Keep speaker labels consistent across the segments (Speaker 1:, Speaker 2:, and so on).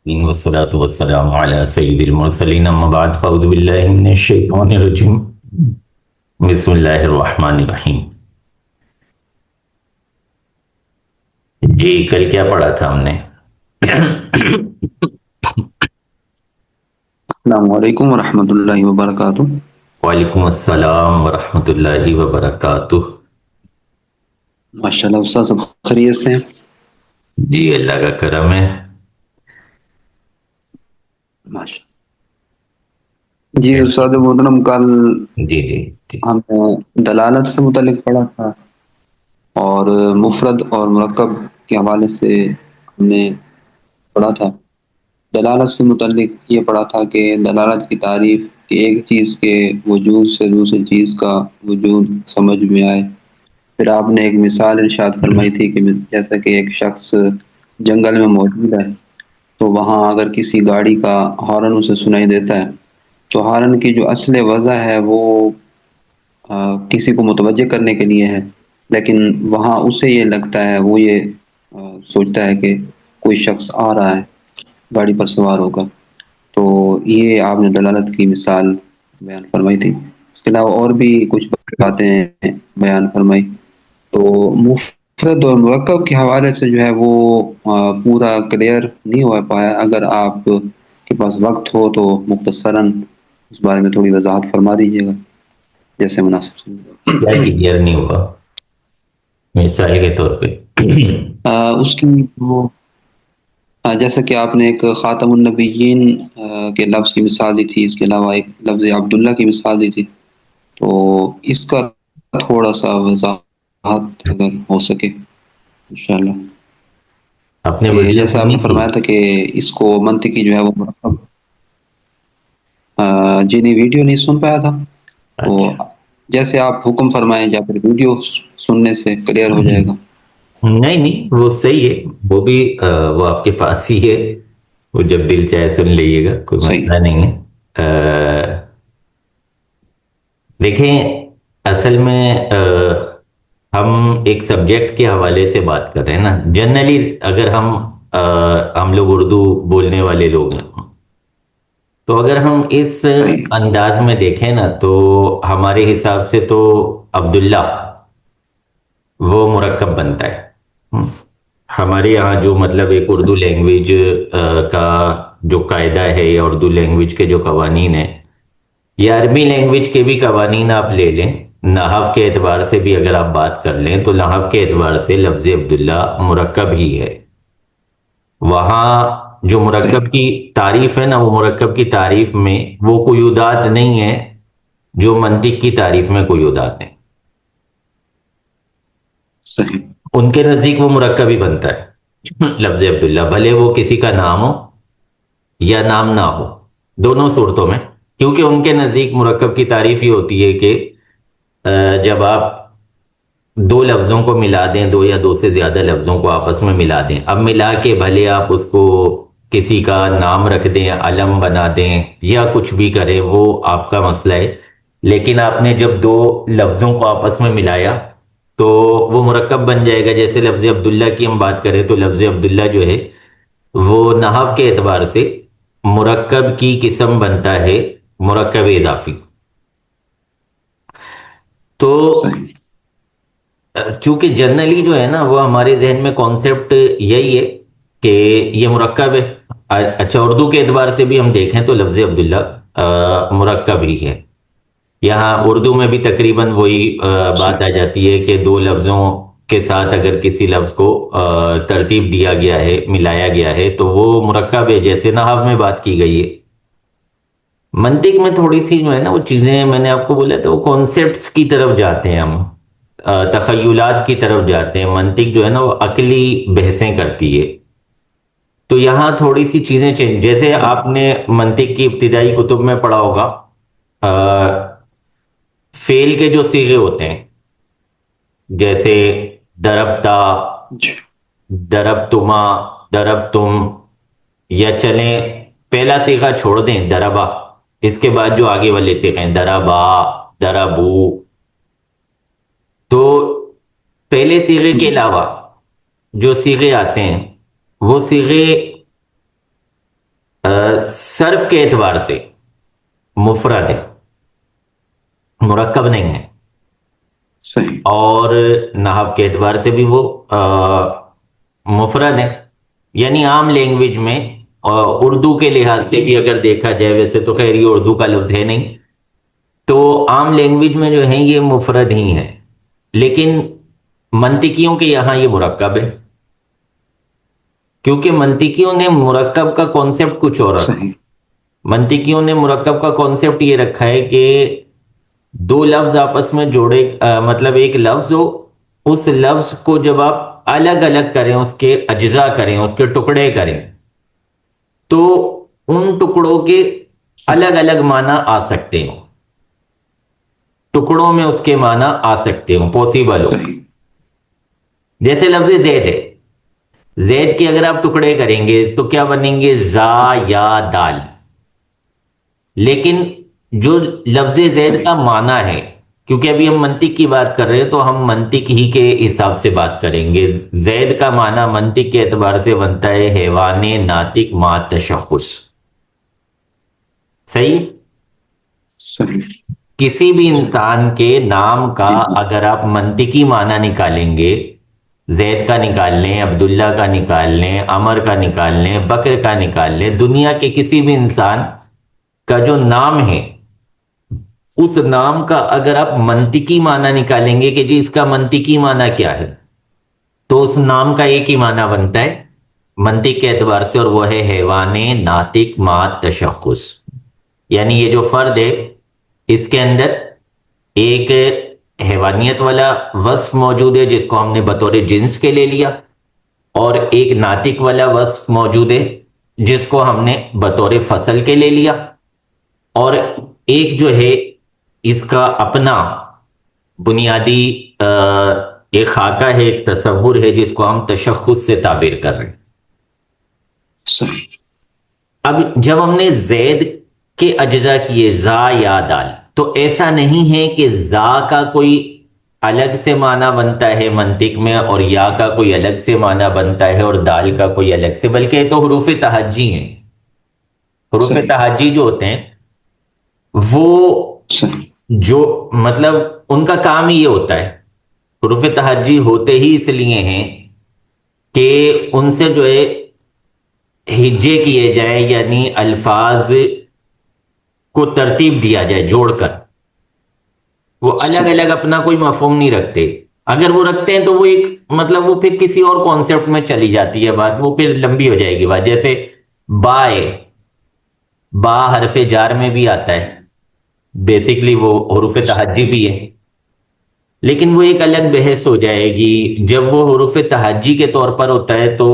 Speaker 1: والصلاة والسلام على سيد المرسلين أما بعد فأعوذ بالله من الشيطان الرجيم بسم الله الرحمن الرحیم. جی کل کیا پڑھا تھا ہم نے؟
Speaker 2: السلام علیکم ورحمۃ اللہ وبرکاتہ.
Speaker 1: وعلیکم السلام ورحمۃ اللہ وبرکاتہ.
Speaker 2: ماشاء اللہ استاد سب خیریت سے ہیں؟
Speaker 1: جی اللہ کا کرم ہے.
Speaker 2: ماشاء جی استاد محترم کل
Speaker 1: جی جی جی
Speaker 2: ہم نے دلالت سے متعلق پڑھا تھا اور مفرد اور مرکب کے حوالے سے ہم نے پڑھا تھا. دلالت سے متعلق یہ پڑھا تھا کہ دلالت کی تعریف کہ ایک چیز کے وجود سے دوسری چیز کا وجود سمجھ میں آئے. پھر آپ نے ایک مثال ارشاد فرمائی تھی کہ جیسا کہ ایک شخص جنگل میں موجود ہے تو وہاں اگر کسی گاڑی کا ہارن اسے سنائی دیتا ہے تو ہارن کی جو اصل وجہ ہے وہ کسی کو متوجہ کرنے کے لیے ہے، لیکن وہاں اسے یہ لگتا ہے، وہ یہ سوچتا ہے کہ کوئی شخص آ رہا ہے گاڑی پر سوار ہوگا. تو یہ آپ نے دلالت کی مثال بیان فرمائی تھی. اس کے علاوہ اور بھی کچھ باتیں بیان فرمائی. تو مفرد اور مرکب کے حوالے سے جو ہے وہ پورا کلیئر نہیں ہو پایا. اگر آپ کے پاس وقت ہو تو مختصراً اس بارے میں تھوڑی وضاحت فرما دیجیے گا جیسے مناسب سمجھے.
Speaker 1: کیا کلیئر نہیں ہوا مثال کے طور پہ؟
Speaker 2: اس کی وہ جیسا کہ آپ نے ایک خاتم النبیین کے لفظ کی مثال دی تھی، اس کے علاوہ ایک لفظ عبداللہ کی مثال دی تھی. تو اس کا تھوڑا سا وضاحت اگر ہو سکے انشاءاللہ.
Speaker 1: آپ نے
Speaker 2: کہ
Speaker 1: ویڈیو
Speaker 2: جیسا آپ
Speaker 1: سنی
Speaker 2: نے
Speaker 1: تھی؟
Speaker 2: فرمایا تھا کہ اس کو منطقی جو ہے وہ مرکب جی نہیں ویڈیو نہیں سن پایا تھا. تو
Speaker 1: اچھا
Speaker 2: جیسے آپ حکم فرمائیں یا پھر ویڈیو سننے سے کلیئر ہو جائے گا.
Speaker 1: نہیں نہیں وہ صحیح ہے، وہ بھی وہ آپ کے پاس ہی ہے، وہ جب دل چاہے سن لیجیے گا، کوئی
Speaker 2: صحیح.
Speaker 1: مسئلہ نہیں ہے. دیکھیں اصل میں ہم ایک سبجیکٹ کے حوالے سے بات کر رہے ہیں نا. جنرلی اگر ہم لوگ اردو بولنے والے لوگ ہیں تو اگر ہم اس
Speaker 2: صحیح.
Speaker 1: انداز میں دیکھیں نا تو ہمارے حساب سے تو عبداللہ وہ مرکب بنتا ہے. ہمارے یہاں جو مطلب ایک اردو لینگویج کا جو قاعدہ ہے یا اردو لینگویج کے جو قوانین ہیں یا عربی لینگویج کے بھی قوانین آپ لے لیں، نحو کے اعتبار سے بھی اگر آپ بات کر لیں تو نحو کے اعتبار سے لفظ عبداللہ مرکب ہی ہے. وہاں جو
Speaker 2: صحیح.
Speaker 1: مرکب کی تعریف ہے نا، وہ مرکب کی تعریف میں وہ قیودات نہیں ہے جو منطق کی تعریف میں قیودات ہیں.
Speaker 2: صحیح.
Speaker 1: ان کے نزدیک وہ مرکب ہی بنتا ہے لفظ عبداللہ، بھلے وہ کسی کا نام ہو یا نام نہ ہو، دونوں صورتوں میں. کیونکہ ان کے نزدیک مرکب کی تعریف یہ ہوتی ہے کہ جب آپ دو لفظوں کو ملا دیں، دو یا دو سے زیادہ لفظوں کو آپس میں ملا دیں، اب ملا کے بھلے آپ اس کو کسی کا نام رکھ دیں، علم بنا دیں یا کچھ بھی کریں، وہ آپ کا مسئلہ ہے. لیکن آپ نے جب دو لفظوں کو آپس میں ملایا تو وہ مرکب بن جائے گا. جیسے لفظ عبداللہ کی ہم بات کریں تو لفظ عبداللہ جو ہے وہ نحو کے اعتبار سے مرکب کی قسم بنتا ہے، مرکب اضافی. تو
Speaker 2: صحیح.
Speaker 1: چونکہ جنرلی جو ہے نا وہ ہمارے ذہن میں کانسیپٹ یہی ہے کہ یہ مرکب ہے. اچھا اردو کے اعتبار سے بھی ہم دیکھیں تو لفظ عبداللہ مرکب ہی ہے. یہاں اردو میں بھی تقریباً وہی بات آ جاتی ہے کہ دو لفظوں کے ساتھ اگر کسی لفظ کو ترتیب دیا گیا ہے، ملایا گیا ہے تو وہ مرکب ہے، جیسے نحو میں بات کی گئی ہے. منطق میں تھوڑی سی جو ہے نا وہ چیزیں میں نے آپ کو بولا تو وہ کانسیپٹس کی طرف جاتے ہیں، ہم تخیلات کی طرف جاتے ہیں. منطق جو ہے نا وہ عقلی بحثیں کرتی ہے. تو یہاں تھوڑی سی چیزیں چینج، جیسے آپ نے منطق کی ابتدائی کتب میں پڑھا ہوگا فعل کے جو صیغے ہوتے ہیں، جیسے دربتا،
Speaker 2: جی.
Speaker 1: دربتما، دربتم، یا چلیں پہلا صیغہ چھوڑ دیں دربا، اس کے بعد جو آگے والے صیغے ہیں دربا، دربو، تو پہلے صیغے کے
Speaker 2: جی.
Speaker 1: علاوہ جو صیغے آتے ہیں وہ صیغے صرف کے اعتبار سے مفرد ہے، مرکب نہیں ہے،
Speaker 2: صحیح
Speaker 1: اور نحو کے اعتبار سے بھی وہ مفرد ہے، یعنی عام لینگویج میں اردو کے لحاظ سے بھی اگر دیکھا جائے، ویسے تو خیر یہ اردو کا لفظ ہے نہیں، تو عام لینگویج میں جو ہیں یہ مفرد ہی ہیں، لیکن منطقیوں کے یہاں یہ مرکب ہے، کیونکہ منطقیوں نے مرکب کا کانسیپٹ کچھ اور رکھا۔
Speaker 2: صحیح
Speaker 1: منطقیوں نے مرکب کا کانسیپٹ یہ رکھا ہے کہ دو لفظ آپس میں جوڑے، مطلب ایک لفظ ہو، اس لفظ کو جب آپ الگ الگ کریں، اس کے اجزاء کریں، اس کے ٹکڑے کریں، تو ان ٹکڑوں کے الگ الگ معنی آ سکتے ہوں، ٹکڑوں میں اس کے معنی آ سکتے ہوں، پاسبل ہو۔
Speaker 2: صحیح
Speaker 1: جیسے لفظ زید ہے، زید کے اگر آپ ٹکڑے کریں گے تو کیا بنیں گے؟ زا یا دال، لیکن جو لفظ زید کا
Speaker 2: صحیح
Speaker 1: معنی ہے، کیونکہ ابھی ہم منطق کی بات کر رہے ہیں تو ہم منطق ہی کے حساب سے بات کریں گے۔ زید کا معنی منطق کے اعتبار سے بنتا ہے حیوان ناطق ما تشخص، صحیح؟
Speaker 2: صحیح
Speaker 1: کسی بھی انسان کے نام کا
Speaker 2: جی جی
Speaker 1: اگر آپ منطقی معنی نکالیں گے، زید کا نکال لیں، عبداللہ کا نکال لیں، عمر کا نکال لیں، بکر کا نکال لیں، دنیا کے کسی بھی انسان کا جو نام ہے، اس نام کا اگر آپ منطقی معنی نکالیں گے کہ جی اس کا منطقی معنی کیا ہے، تو اس نام کا ایک ہی معنی بنتا ہے منطق کے اعتبار سے، اور وہ ہے حیوان ناطق ما تشخص، یعنی یہ جو فرد ہے اس کے اندر ایک حیوانیت والا وصف موجود ہے جس کو ہم نے بطور جنس کے لے لیا، اور ایک ناطق والا وصف موجود ہے جس کو ہم نے بطور فصل کے لے لیا، اور ایک جو ہے اس کا اپنا بنیادی ایک خاکہ ہے، ایک تصور ہے جس کو ہم تشخص سے تعبیر کر رہے ہیں۔
Speaker 2: صحیح
Speaker 1: اب جب ہم نے زید کے اجزاء کیے زا یا دال، تو ایسا نہیں ہے کہ زا کا کوئی الگ سے معنی بنتا ہے منطق میں، اور یا کا کوئی الگ سے معنی بنتا ہے، اور دال کا کوئی الگ سے، بلکہ یہ تو حروف تہجی ہیں۔ حروف
Speaker 2: صحیح
Speaker 1: تہجی جو ہوتے ہیں وہ
Speaker 2: صحیح
Speaker 1: جو مطلب ان کا کام ہی یہ ہوتا ہے، حروف تہجی ہوتے ہی اس لیے ہیں کہ ان سے جو ہے ہجے کیے جائیں، یعنی الفاظ کو ترتیب دیا جائے جوڑ کر، وہ الگ
Speaker 2: صحیح
Speaker 1: الگ اپنا کوئی مفہوم نہیں رکھتے، اگر وہ رکھتے ہیں تو وہ ایک مطلب وہ پھر کسی اور کانسیپٹ میں چلی جاتی ہے بات، وہ پھر لمبی ہو جائے گی بات۔ جیسے با ہے، با حرف جار میں بھی آتا ہے، بیسیکلی وہ حروف تہجی بھی ہے، لیکن وہ ایک الگ بحث ہو جائے گی۔ جب وہ حروف تہجی کے طور پر ہوتا ہے تو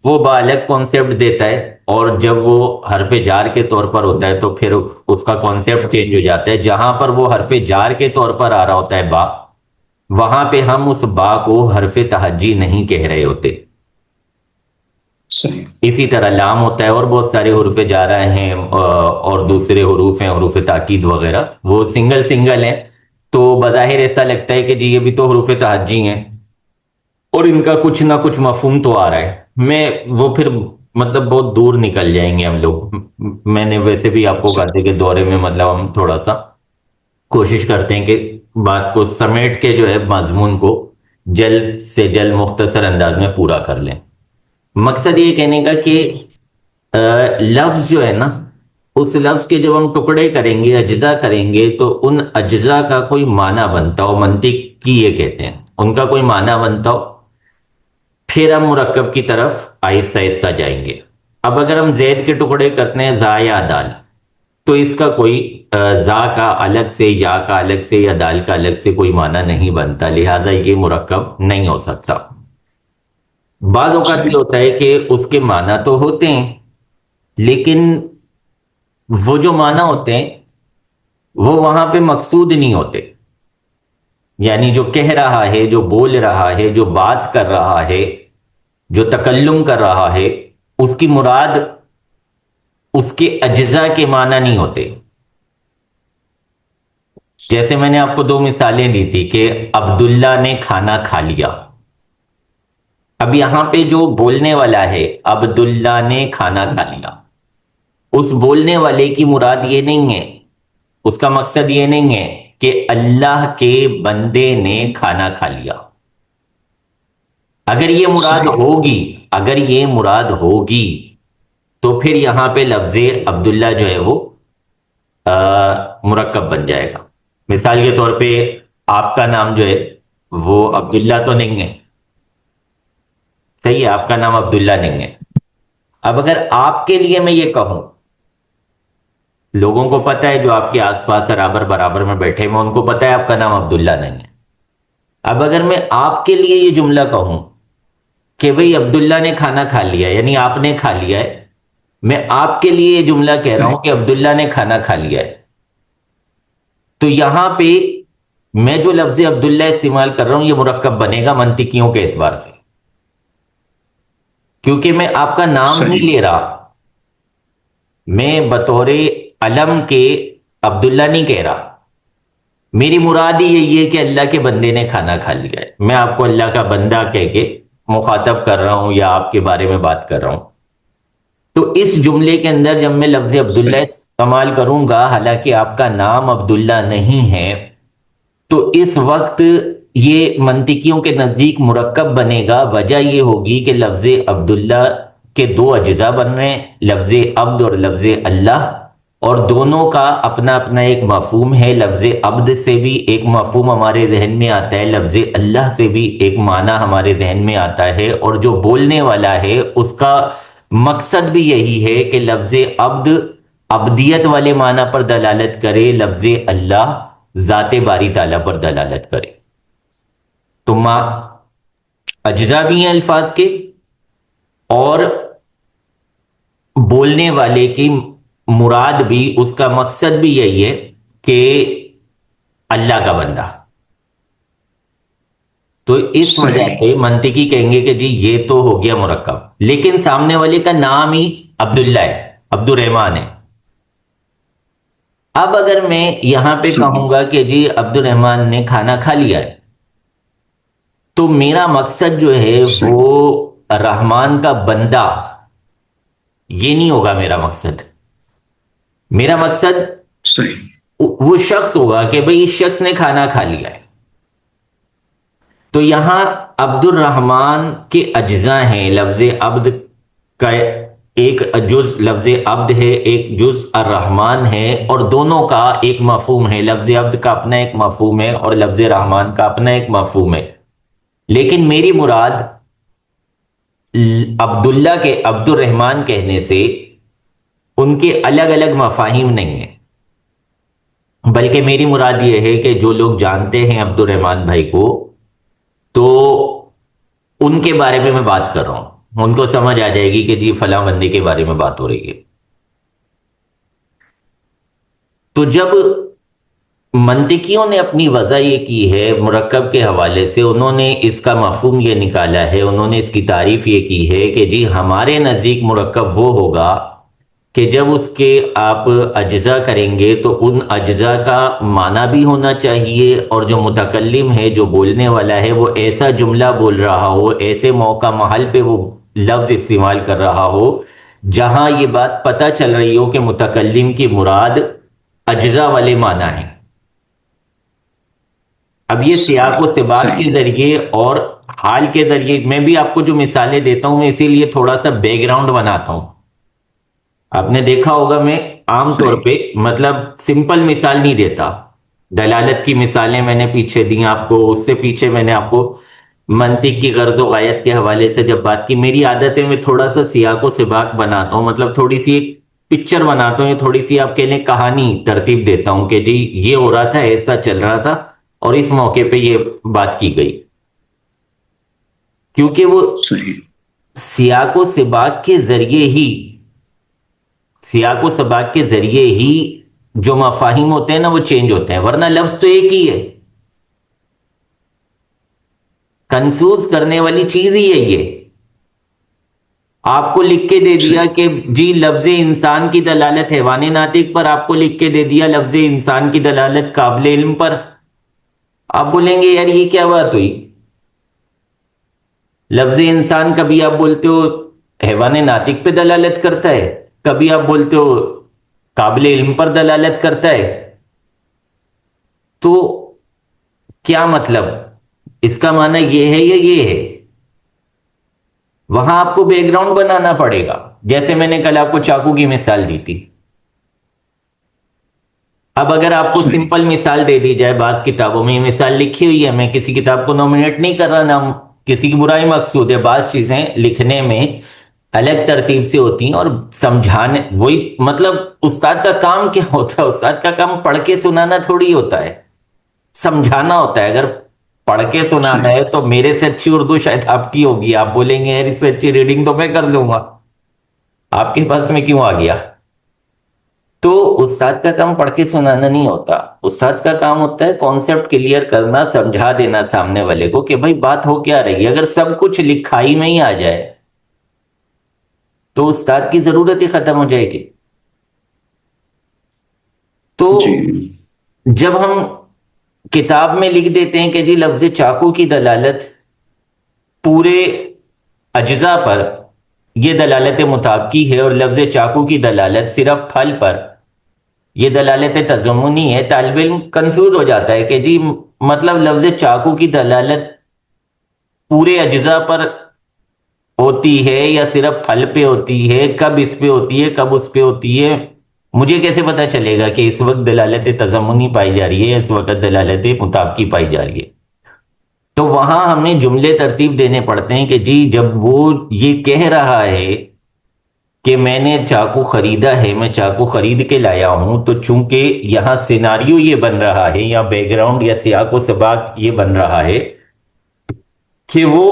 Speaker 1: وہ با الگ کانسیپٹ دیتا ہے، اور جب وہ حرف جار کے طور پر ہوتا ہے تو پھر اس کا کانسیپٹ چینج ہو جاتا ہے۔ جہاں پر وہ حرف جار کے طور پر آ رہا ہوتا ہے با، وہاں پہ ہم اس با کو حرف تہجی نہیں کہہ رہے ہوتے۔
Speaker 2: صحیح
Speaker 1: اسی طرح لام ہوتا ہے، اور بہت سارے حروف جارہ ہیں، اور دوسرے حروف ہیں، حروف تاکید وغیرہ، وہ سنگل سنگل ہیں، تو بظاہر ایسا لگتا ہے کہ جی یہ بھی تو حروف تہجی ہیں، اور ان کا کچھ نہ کچھ مفہوم تو آ رہا ہے۔ میں وہ پھر مطلب بہت دور نکل جائیں گے ہم لوگ۔ میں نے ویسے بھی آپ کو کہا تھا کہ دورے میں مطلب ہم تھوڑا سا کوشش کرتے ہیں کہ بات کو سمیٹ کے جو ہے مضمون کو جلد سے جلد مختصر انداز میں پورا کر لیں۔ مقصد یہ کہنے کا کہ لفظ جو ہے نا، اس لفظ کے جب ہم ٹکڑے کریں گے، اجزاء کریں گے، تو ان اجزاء کا کوئی معنی بنتا ہو، منطق کی یہ کہتے ہیں، ان کا کوئی معنی بنتا ہو، پھر ہم مرکب کی طرف آہستہ آہستہ جائیں گے۔ اب اگر ہم زید کے ٹکڑے کرتے ہیں زا یا دال، تو اس کا کوئی زا کا الگ سے، یا کا الگ سے، یا دال کا الگ سے کوئی معنی نہیں بنتا، لہذا یہ مرکب نہیں ہو سکتا۔ بعض اوقات یہ
Speaker 2: صحیح
Speaker 1: ہوتا ہے کہ اس کے معنی تو ہوتے ہیں، لیکن وہ جو معنی ہوتے ہیں وہ وہاں پہ مقصود نہیں ہوتے، یعنی جو کہہ رہا ہے، جو بول رہا ہے، جو بات کر رہا ہے، جو تکلم کر رہا ہے، اس کی مراد اس کے اجزاء کے معنی نہیں ہوتے۔ جیسے میں نے آپ کو دو مثالیں دی تھی کہ عبداللہ نے کھانا کھا لیا، اب یہاں پہ جو بولنے والا ہے عبداللہ نے کھانا کھا لیا، اس بولنے والے کی مراد یہ نہیں ہے، اس کا مقصد یہ نہیں ہے کہ اللہ کے بندے نے کھانا کھا لیا۔ اگر یہ مراد
Speaker 2: صحیح
Speaker 1: ہوگی، اگر یہ مراد ہوگی تو پھر یہاں پہ لفظ عبداللہ جو ہے وہ مرکب بن جائے گا۔ مثال کے طور پہ آپ کا نام جو ہے وہ عبداللہ تو نہیں ہے، صحیح ہے، آپ کا نام عبداللہ نہیں ہے۔ اب اگر آپ کے لیے میں یہ کہوں، لوگوں کو پتا ہے جو آپ کے آس پاس برابر میں بیٹھے ہیں ان کو پتا ہے آپ کا نام عبداللہ نہیں ہے۔ اب اگر میں آپ کے لیے یہ جملہ کہوں کہ بھئی عبداللہ نے کھانا کھا لیا، یعنی آپ نے کھا لیا ہے، میں آپ کے لیے یہ جملہ کہہ رہا
Speaker 2: صحیح
Speaker 1: ہوں کہ عبداللہ نے کھانا کھا لیا ہے، تو یہاں پہ میں جو لفظ عبداللہ استعمال کر رہا ہوں یہ مرکب بنے گا منطقیوں کے اعتبار سے، کیونکہ میں آپ کا نام نہیں
Speaker 2: صحیح
Speaker 1: لے رہا، میں بطور علم کے عبداللہ نہیں کہہ رہا، میری مراد ہی یہی ہے کہ اللہ کے بندے نے کھانا کھا لیا ہے، میں آپ کو اللہ کا بندہ کہہ کے مخاطب کر رہا ہوں یا آپ کے بارے میں بات کر رہا ہوں۔ تو اس جملے کے اندر جب میں لفظ عبداللہ
Speaker 2: صحیح
Speaker 1: استعمال کروں گا حالانکہ آپ کا نام عبداللہ نہیں ہے، تو اس وقت یہ منطقیوں کے نزدیک مرکب بنے گا۔ وجہ یہ ہوگی کہ لفظ عبداللہ کے دو اجزاء بن رہے ہیں، لفظ عبد اور لفظ اللہ، اور دونوں کا اپنا اپنا ایک مفہوم ہے۔ لفظ عبد سے بھی ایک مفہوم ہمارے ذہن میں آتا ہے، لفظ اللہ سے بھی ایک معنی ہمارے ذہن میں آتا ہے، اور جو بولنے والا ہے اس کا مقصد بھی یہی ہے کہ لفظ عبد عبدیت والے معنی پر دلالت کرے، لفظ اللہ ذات باری تعالیٰ پر دلالت کرے۔ تو ماں اجزاء بھی ہیں الفاظ کے، اور بولنے والے کی مراد بھی، اس کا مقصد بھی یہی ہے کہ اللہ کا بندہ۔ تو اس وجہ
Speaker 2: صحیح
Speaker 1: سے منطقی کہیں گے کہ جی یہ تو ہو گیا مرکب، لیکن سامنے والے کا نام ہی عبداللہ ہے، عبد الرحمن ہے۔ اب اگر میں یہاں پہ
Speaker 2: صحیح
Speaker 1: کہوں گا کہ جی عبد الرحمن نے کھانا کھا لیا ہے، تو میرا مقصد جو ہے
Speaker 2: صحیح
Speaker 1: وہ رحمان کا بندہ یہ نہیں ہوگا، میرا مقصد، میرا مقصد
Speaker 2: صحیح
Speaker 1: وہ شخص ہوگا کہ بھئی اس شخص نے کھانا کھا لیا ہے۔ تو یہاں عبد الرحمن کے اجزاء ہیں، لفظ عبد کا ایک جز لفظ عبد ہے، ایک جز الرحمن ہے، اور دونوں کا ایک مفہوم ہے، لفظ عبد کا اپنا ایک مفہوم ہے اور لفظ رحمان کا اپنا ایک مفہوم ہے، لیکن میری مراد عبداللہ کے عبد الرحمن کہنے سے ان کے الگ الگ مفاہیم نہیں ہیں، بلکہ میری مراد یہ ہے کہ جو لوگ جانتے ہیں عبد الرحمن بھائی کو تو ان کے بارے میں بات کر رہا ہوں، ان کو سمجھ آ جائے گی کہ جی فلاں بندے کے بارے میں بات ہو رہی ہے۔ تو جب منطقیوں نے اپنی وضع یہ کی ہے مرکب کے حوالے سے، انہوں نے اس کا مفہوم یہ نکالا ہے، انہوں نے اس کی تعریف یہ کی ہے کہ جی ہمارے نزدیک مرکب وہ ہوگا کہ جب اس کے آپ اجزاء کریں گے تو ان اجزاء کا معنی بھی ہونا چاہیے، اور جو متکلم ہے، جو بولنے والا ہے، وہ ایسا جملہ بول رہا ہو، ایسے موقع محل پہ وہ لفظ استعمال کر رہا ہو جہاں یہ بات پتہ چل رہی ہو کہ متکلم کی مراد اجزاء والے معنی ہیں۔ اب یہ سیاق و سباق
Speaker 2: صحیح
Speaker 1: کے ذریعے اور حال کے ذریعے میں بھی آپ کو جو مثالیں دیتا ہوں، میں اسی لیے تھوڑا سا بیک گراؤنڈ بناتا ہوں۔ آپ نے دیکھا ہوگا میں عام طور
Speaker 2: صحیح
Speaker 1: پہ مطلب سمپل مثال نہیں دیتا، دلالت کی مثالیں میں نے پیچھے دی آپ کو، اس سے پیچھے میں نے آپ کو منطق کی غرض و غایت کے حوالے سے جب بات کی۔ میری عادت ہے میں تھوڑا سا سیاق و سباق بناتا ہوں، مطلب تھوڑی سی ایک پکچر بناتا ہوں، تھوڑی سی آپ کے لیے کہانی ترتیب دیتا ہوں کہ جی یہ ہو رہا تھا، ایسا چل رہا تھا، اور اس موقع پہ یہ بات کی گئی، کیونکہ وہ
Speaker 2: صحیح
Speaker 1: سیاق و سباق کے ذریعے ہی، سیاق و سباق کے ذریعے ہی جو مفاہیم ہوتے ہیں نا وہ چینج ہوتے ہیں، ورنہ لفظ تو ایک ہی ہے۔ کنفیوز کرنے والی چیز ہی یہی ہے۔ آپ کو لکھ کے دے دیا
Speaker 2: صحیح
Speaker 1: کہ جی لفظ انسان کی دلالت حیوان ناطق پر، آپ کو لکھ کے دے دیا لفظ انسان کی دلالت قابل علم پر، آپ بولیں گے یار یہ کیا بات ہوئی؟ لفظ انسان کبھی آپ بولتے ہو حیوان ناطق پہ دلالت کرتا ہے، کبھی آپ بولتے ہو قابل علم پر دلالت کرتا ہے. تو کیا مطلب، اس کا معنی یہ ہے یا یہ ہے؟ وہاں آپ کو بیک گراؤنڈ بنانا پڑے گا. جیسے میں نے کل آپ کو چاقو کی مثال دی تھی. اب اگر آپ کو
Speaker 2: صحیح.
Speaker 1: سمپل مثال دے دی جائے، بعض کتابوں میں یہ مثال لکھی ہوئی ہے، میں کسی کتاب کو نومینیٹ نہیں کر رہا، نہ کسی کی برائی مقصود ہے، بعض چیزیں لکھنے میں الگ ترتیب سے ہوتی ہیں اور سمجھانے، وہی مطلب استاد کا کام کیا ہوتا ہے؟ استاد کا کام پڑھ کے سنانا تھوڑی ہوتا ہے، سمجھانا ہوتا ہے. اگر پڑھ کے سنانا
Speaker 2: صحیح.
Speaker 1: ہے تو میرے سے اچھی اردو شاید آپ کی ہوگی، آپ بولیں گے یار اس سے اچھی ریڈنگ تو میں کر لوں گا، آپ کے پاس میں کیوں آ گیا؟ تو استاد کا کام پڑھ کے سنانا نہیں ہوتا، استاد کا کام ہوتا ہے کانسیپٹ کلیئر کرنا، سمجھا دینا سامنے والے کو کہ بھائی بات ہو کیا رہی ہے. اگر سب کچھ لکھائی میں ہی آ جائے تو استاد کی ضرورت ہی ختم ہو جائے گی. تو
Speaker 2: جی.
Speaker 1: جب ہم کتاب میں لکھ دیتے ہیں کہ جی لفظ چاقو کی دلالت پورے اجزاء پر یہ دلالت مطابقی ہے، اور لفظ چاقو کی دلالت صرف پھل پر یہ دلالت تضمنی ہے، طالب علم کنفیوز ہو جاتا ہے کہ جی مطلب لفظ چاقو کی دلالت پورے اجزاء پر ہوتی ہے یا صرف پھل پہ ہوتی ہے، کب اس پہ ہوتی ہے کب اس پہ ہوتی ہے. مجھے کیسے پتا چلے گا کہ اس وقت دلالت تضمنی پائی جا رہی ہے، اس وقت دلالت مطابقی پائی جا رہی ہے؟ تو وہاں ہمیں جملے ترتیب دینے پڑتے ہیں کہ جی جب وہ یہ کہہ رہا ہے کہ میں نے چاقو خریدا ہے، میں چاقو خرید کے لایا ہوں، تو چونکہ یہاں سیناریو یہ بن رہا ہے یا بیک گراؤنڈ یا سیاق و سباق یہ بن رہا ہے کہ وہ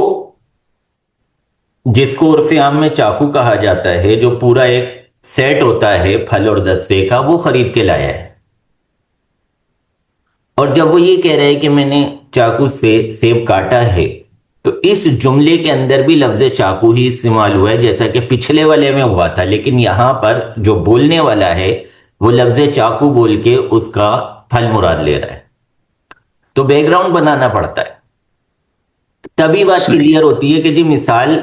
Speaker 1: جس کو عرف عام میں چاقو کہا جاتا ہے، جو پورا ایک سیٹ ہوتا ہے پھل اور دستے کا، وہ خرید کے لایا ہے. اور جب وہ یہ کہہ رہے ہیں کہ میں نے چاقو سے سیب کاٹا ہے، تو اس جملے کے اندر بھی لفظ چاقو ہی استعمال ہوا ہے جیسا کہ پچھلے والے میں ہوا تھا، لیکن یہاں پر جو بولنے والا ہے وہ لفظ چاقو بول کے اس کا پھل مراد لے رہا ہے. تو بیک گراؤنڈ بنانا پڑتا ہے، تبھی بات
Speaker 2: صحیح.
Speaker 1: کلیئر ہوتی ہے کہ جی مثال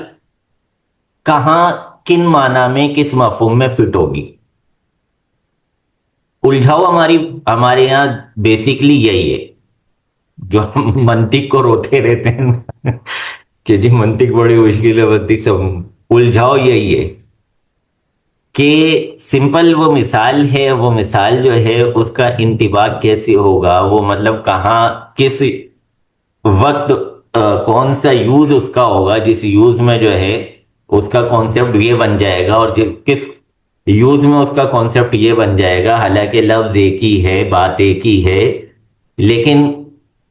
Speaker 1: کہاں کن معنی میں کس مفہوم میں فٹ ہوگی. الجھاؤ ہمارے یہاں بیسیکلی یہی ہے، جو ہم منطق کو روتے رہتے ہیں کہ جی منطق بڑی مشکل ہے، منطق سب الجھاؤ یہی ہے کہ سمپل وہ مثال ہے، وہ مثال جو ہے اس کا انطباق کیسے ہوگا، وہ مطلب کہاں کس وقت کون سا یوز اس کا ہوگا، جس یوز میں جو ہے اس کا کانسیپٹ یہ بن جائے گا، اور کس یوز میں اس کا کانسیپٹ یہ بن جائے گا. حالانکہ لفظ ایک ہی ہے، بات ایک ہی ہے، لیکن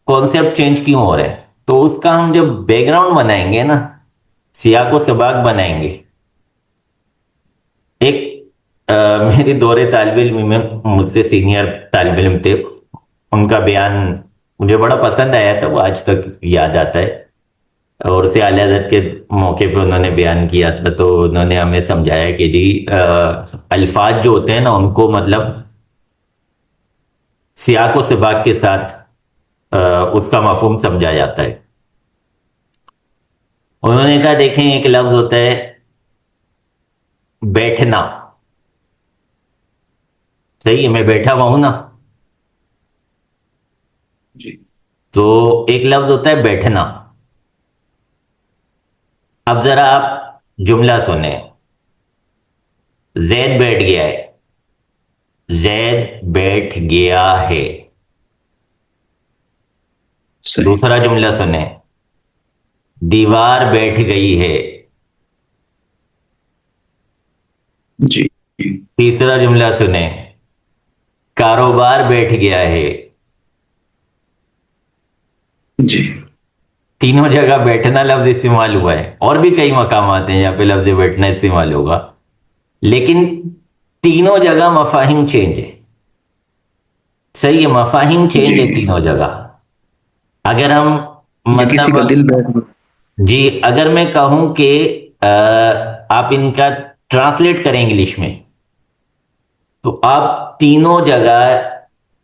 Speaker 1: کانسیپٹ چینج کیوں ہو رہا ہے؟ تو اس کا ہم جب بیک گراؤنڈ بنائیں گے نا، سیاق و سباق بنائیں گے. ایک میرے دورے طالب علم میں مجھ سے سینئر طالب علم تھے، ان کا بیان مجھے بڑا پسند آیا تھا، وہ آج تک یاد آتا ہے. اور اسے اعلی حضرت کے موقع پہ انہوں نے بیان کیا تھا، تو انہوں نے ہمیں سمجھایا کہ جی الفاظ جو ہوتے ہیں نا ان کو مطلب سیاق و سباق کے ساتھ اس کا مفہوم سمجھا جاتا ہے. انہوں نے کہا دیکھیں ایک لفظ ہوتا ہے بیٹھنا، صحیح ہے، میں بیٹھا ہوا ہوں نا،
Speaker 2: جی.
Speaker 1: تو ایک لفظ ہوتا ہے بیٹھنا. اب ذرا آپ جملہ سنیں، زید بیٹھ گیا ہے، زید بیٹھ گیا ہے.
Speaker 2: صحیح.
Speaker 1: دوسرا جملہ سنیں، دیوار بیٹھ گئی ہے.
Speaker 2: جی.
Speaker 1: تیسرا جملہ سنیں، کاروبار بیٹھ گیا ہے.
Speaker 2: جی.
Speaker 1: تینوں جگہ بیٹھنا لفظ استعمال ہوا ہے، اور بھی کئی مقامات ہیں جہاں پہ لفظ بیٹھنا استعمال ہوگا، لیکن تینوں جگہ مفاہیم چینج ہے. صحیح ہے، مفاہیم چینج
Speaker 2: جی.
Speaker 1: ہے تینوں جگہ. اگر ہم
Speaker 2: یا کسی
Speaker 1: مطلب
Speaker 2: کا دل بیٹھ گیا.
Speaker 1: جی اگر میں کہوں کہ آپ ان کا ٹرانسلیٹ کریں انگلش میں، تو آپ تینوں جگہ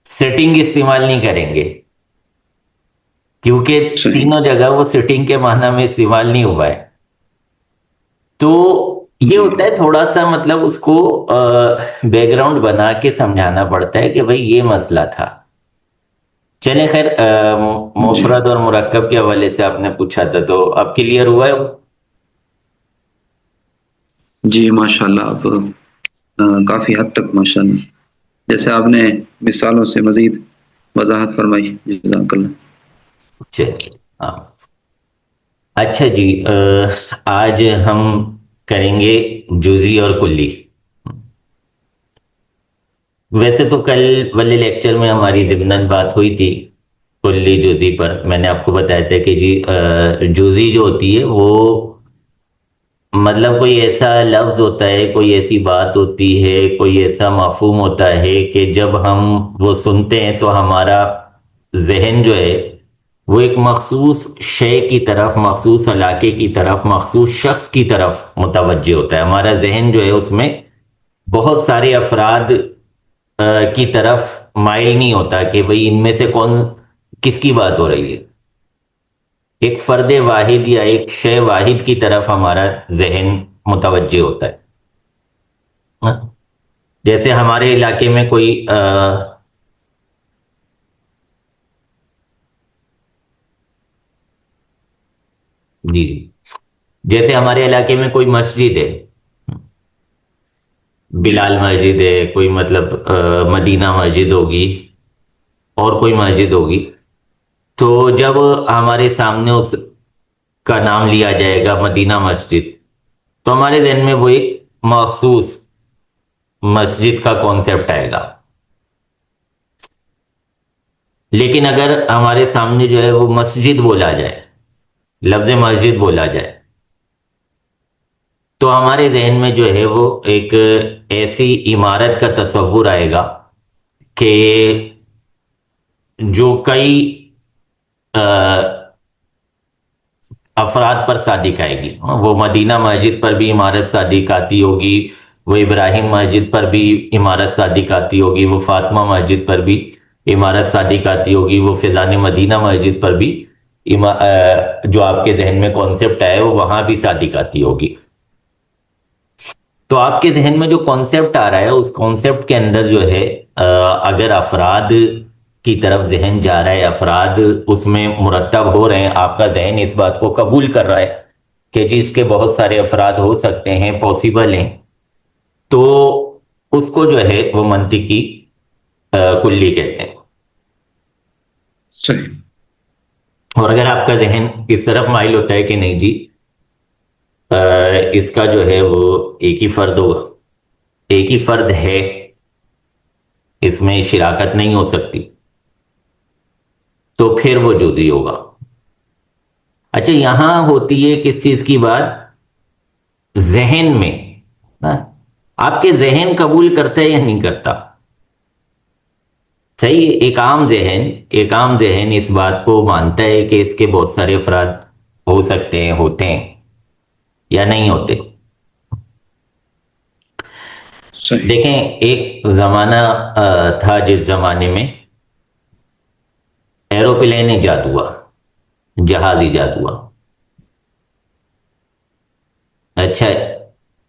Speaker 1: سیٹنگ استعمال نہیں کریں گے. کیونکہ
Speaker 2: صحیح.
Speaker 1: تینوں جگہ وہ سٹنگ کے معنی میں استعمال نہیں ہوا ہے. تو یہ
Speaker 2: جی.
Speaker 1: ہوتا ہے تھوڑا سا مطلب اس کو بیک گراؤنڈ بنا کے سمجھانا پڑتا ہے کہ بھئی یہ مسئلہ تھا. چلیں خیر،
Speaker 2: جی.
Speaker 1: مفرد اور مرکب کے حوالے سے آپ نے پوچھا تھا تو اب کلیئر ہوا ہے وہ؟
Speaker 2: جی ماشاء اللہ، آپ کافی حد تک ماشاء اللہ جیسے آپ نے مثالوں سے مزید وضاحت فرمائی، جزاک اللہ.
Speaker 1: چلیے، ہاں. اچھا جی، آج ہم کریں گے جزئی اور کلی. ویسے تو کل والے لیکچر میں ہماری ضمناً بات ہوئی تھی کلی جزئی پر. میں نے آپ کو بتایا تھا کہ جی جزئی جو ہوتی ہے وہ مطلب کوئی ایسا لفظ ہوتا ہے، کوئی ایسی بات ہوتی ہے، کوئی ایسا مفہوم ہوتا ہے کہ جب ہم وہ سنتے ہیں تو ہمارا ذہن جو ہے وہ ایک مخصوص شے کی طرف، مخصوص علاقے کی طرف، مخصوص شخص کی طرف متوجہ ہوتا ہے. ہمارا ذہن جو ہے اس میں بہت سارے افراد کی طرف مائل نہیں ہوتا کہ بھئی ان میں سے کون کس کی بات ہو رہی ہے. ایک فرد واحد یا ایک شے واحد کی طرف ہمارا ذہن متوجہ ہوتا ہے. ہاں؟ جیسے ہمارے علاقے میں کوئی جی جی، جیسے ہمارے علاقے میں کوئی مسجد ہے،
Speaker 2: جی.
Speaker 1: بلال مسجد ہے، کوئی مطلب مدینہ مسجد ہوگی اور کوئی مسجد ہوگی. تو جب ہمارے سامنے اس کا نام لیا جائے گا مدینہ مسجد، تو ہمارے ذہن میں وہ ایک مخصوص مسجد کا کانسیپٹ آئے گا. لیکن اگر ہمارے سامنے جو ہے وہ مسجد بولا جائے، لفظ مسجد بولا جائے، تو ہمارے ذہن میں جو ہے وہ ایک ایسی عمارت کا تصور آئے گا کہ جو کئی افراد پر صادق آئے گی. وہ مدینہ مسجد پر بھی عمارت صادق آتی ہوگی، وہ ابراہیم مسجد پر بھی عمارت صادق آتی ہوگی، وہ فاطمہ مسجد پر بھی عمارت صادق آتی ہوگی، وہ فیضان مدینہ مسجد پر بھی جو آپ کے ذہن میں کانسیپٹ آئے وہ وہاں بھی صادق آتی ہوگی. تو آپ کے ذہن میں جو کانسیپٹ آ رہا ہے اس کانسیپٹ کے اندر جو ہے اگر افراد کی طرف ذہن جا رہا ہے، افراد اس میں مرتب ہو رہے ہیں، آپ کا ذہن اس بات کو قبول کر رہا ہے کہ جی اس کے بہت سارے افراد ہو سکتے ہیں، پاسبل ہیں، تو اس کو جو ہے وہ منطقی کلی کہتے ہیں.
Speaker 2: صحیح.
Speaker 1: اور اگر آپ کا ذہن اس طرف مائل ہوتا ہے کہ نہیں جی اس کا جو ہے وہ ایک ہی فرد ہوگا، ایک ہی فرد ہے، اس میں شراکت نہیں ہو سکتی، تو پھر وہ جزئی ہوگا. اچھا، یہاں ہوتی ہے کس چیز کی بات؟ ذہن میں. ہاں؟ آپ کے ذہن قبول کرتا ہے یا نہیں کرتا؟ صحیح ہے، ایک عام ذہن اس بات کو مانتا ہے کہ اس کے بہت سارے افراد ہو سکتے ہیں، ہوتے ہیں یا نہیں ہوتے.
Speaker 2: صحیح.
Speaker 1: دیکھیں، ایک زمانہ تھا جس زمانے میں ایروپلین ایجاد ہوا، جہاز ایجاد ہوا. اچھا،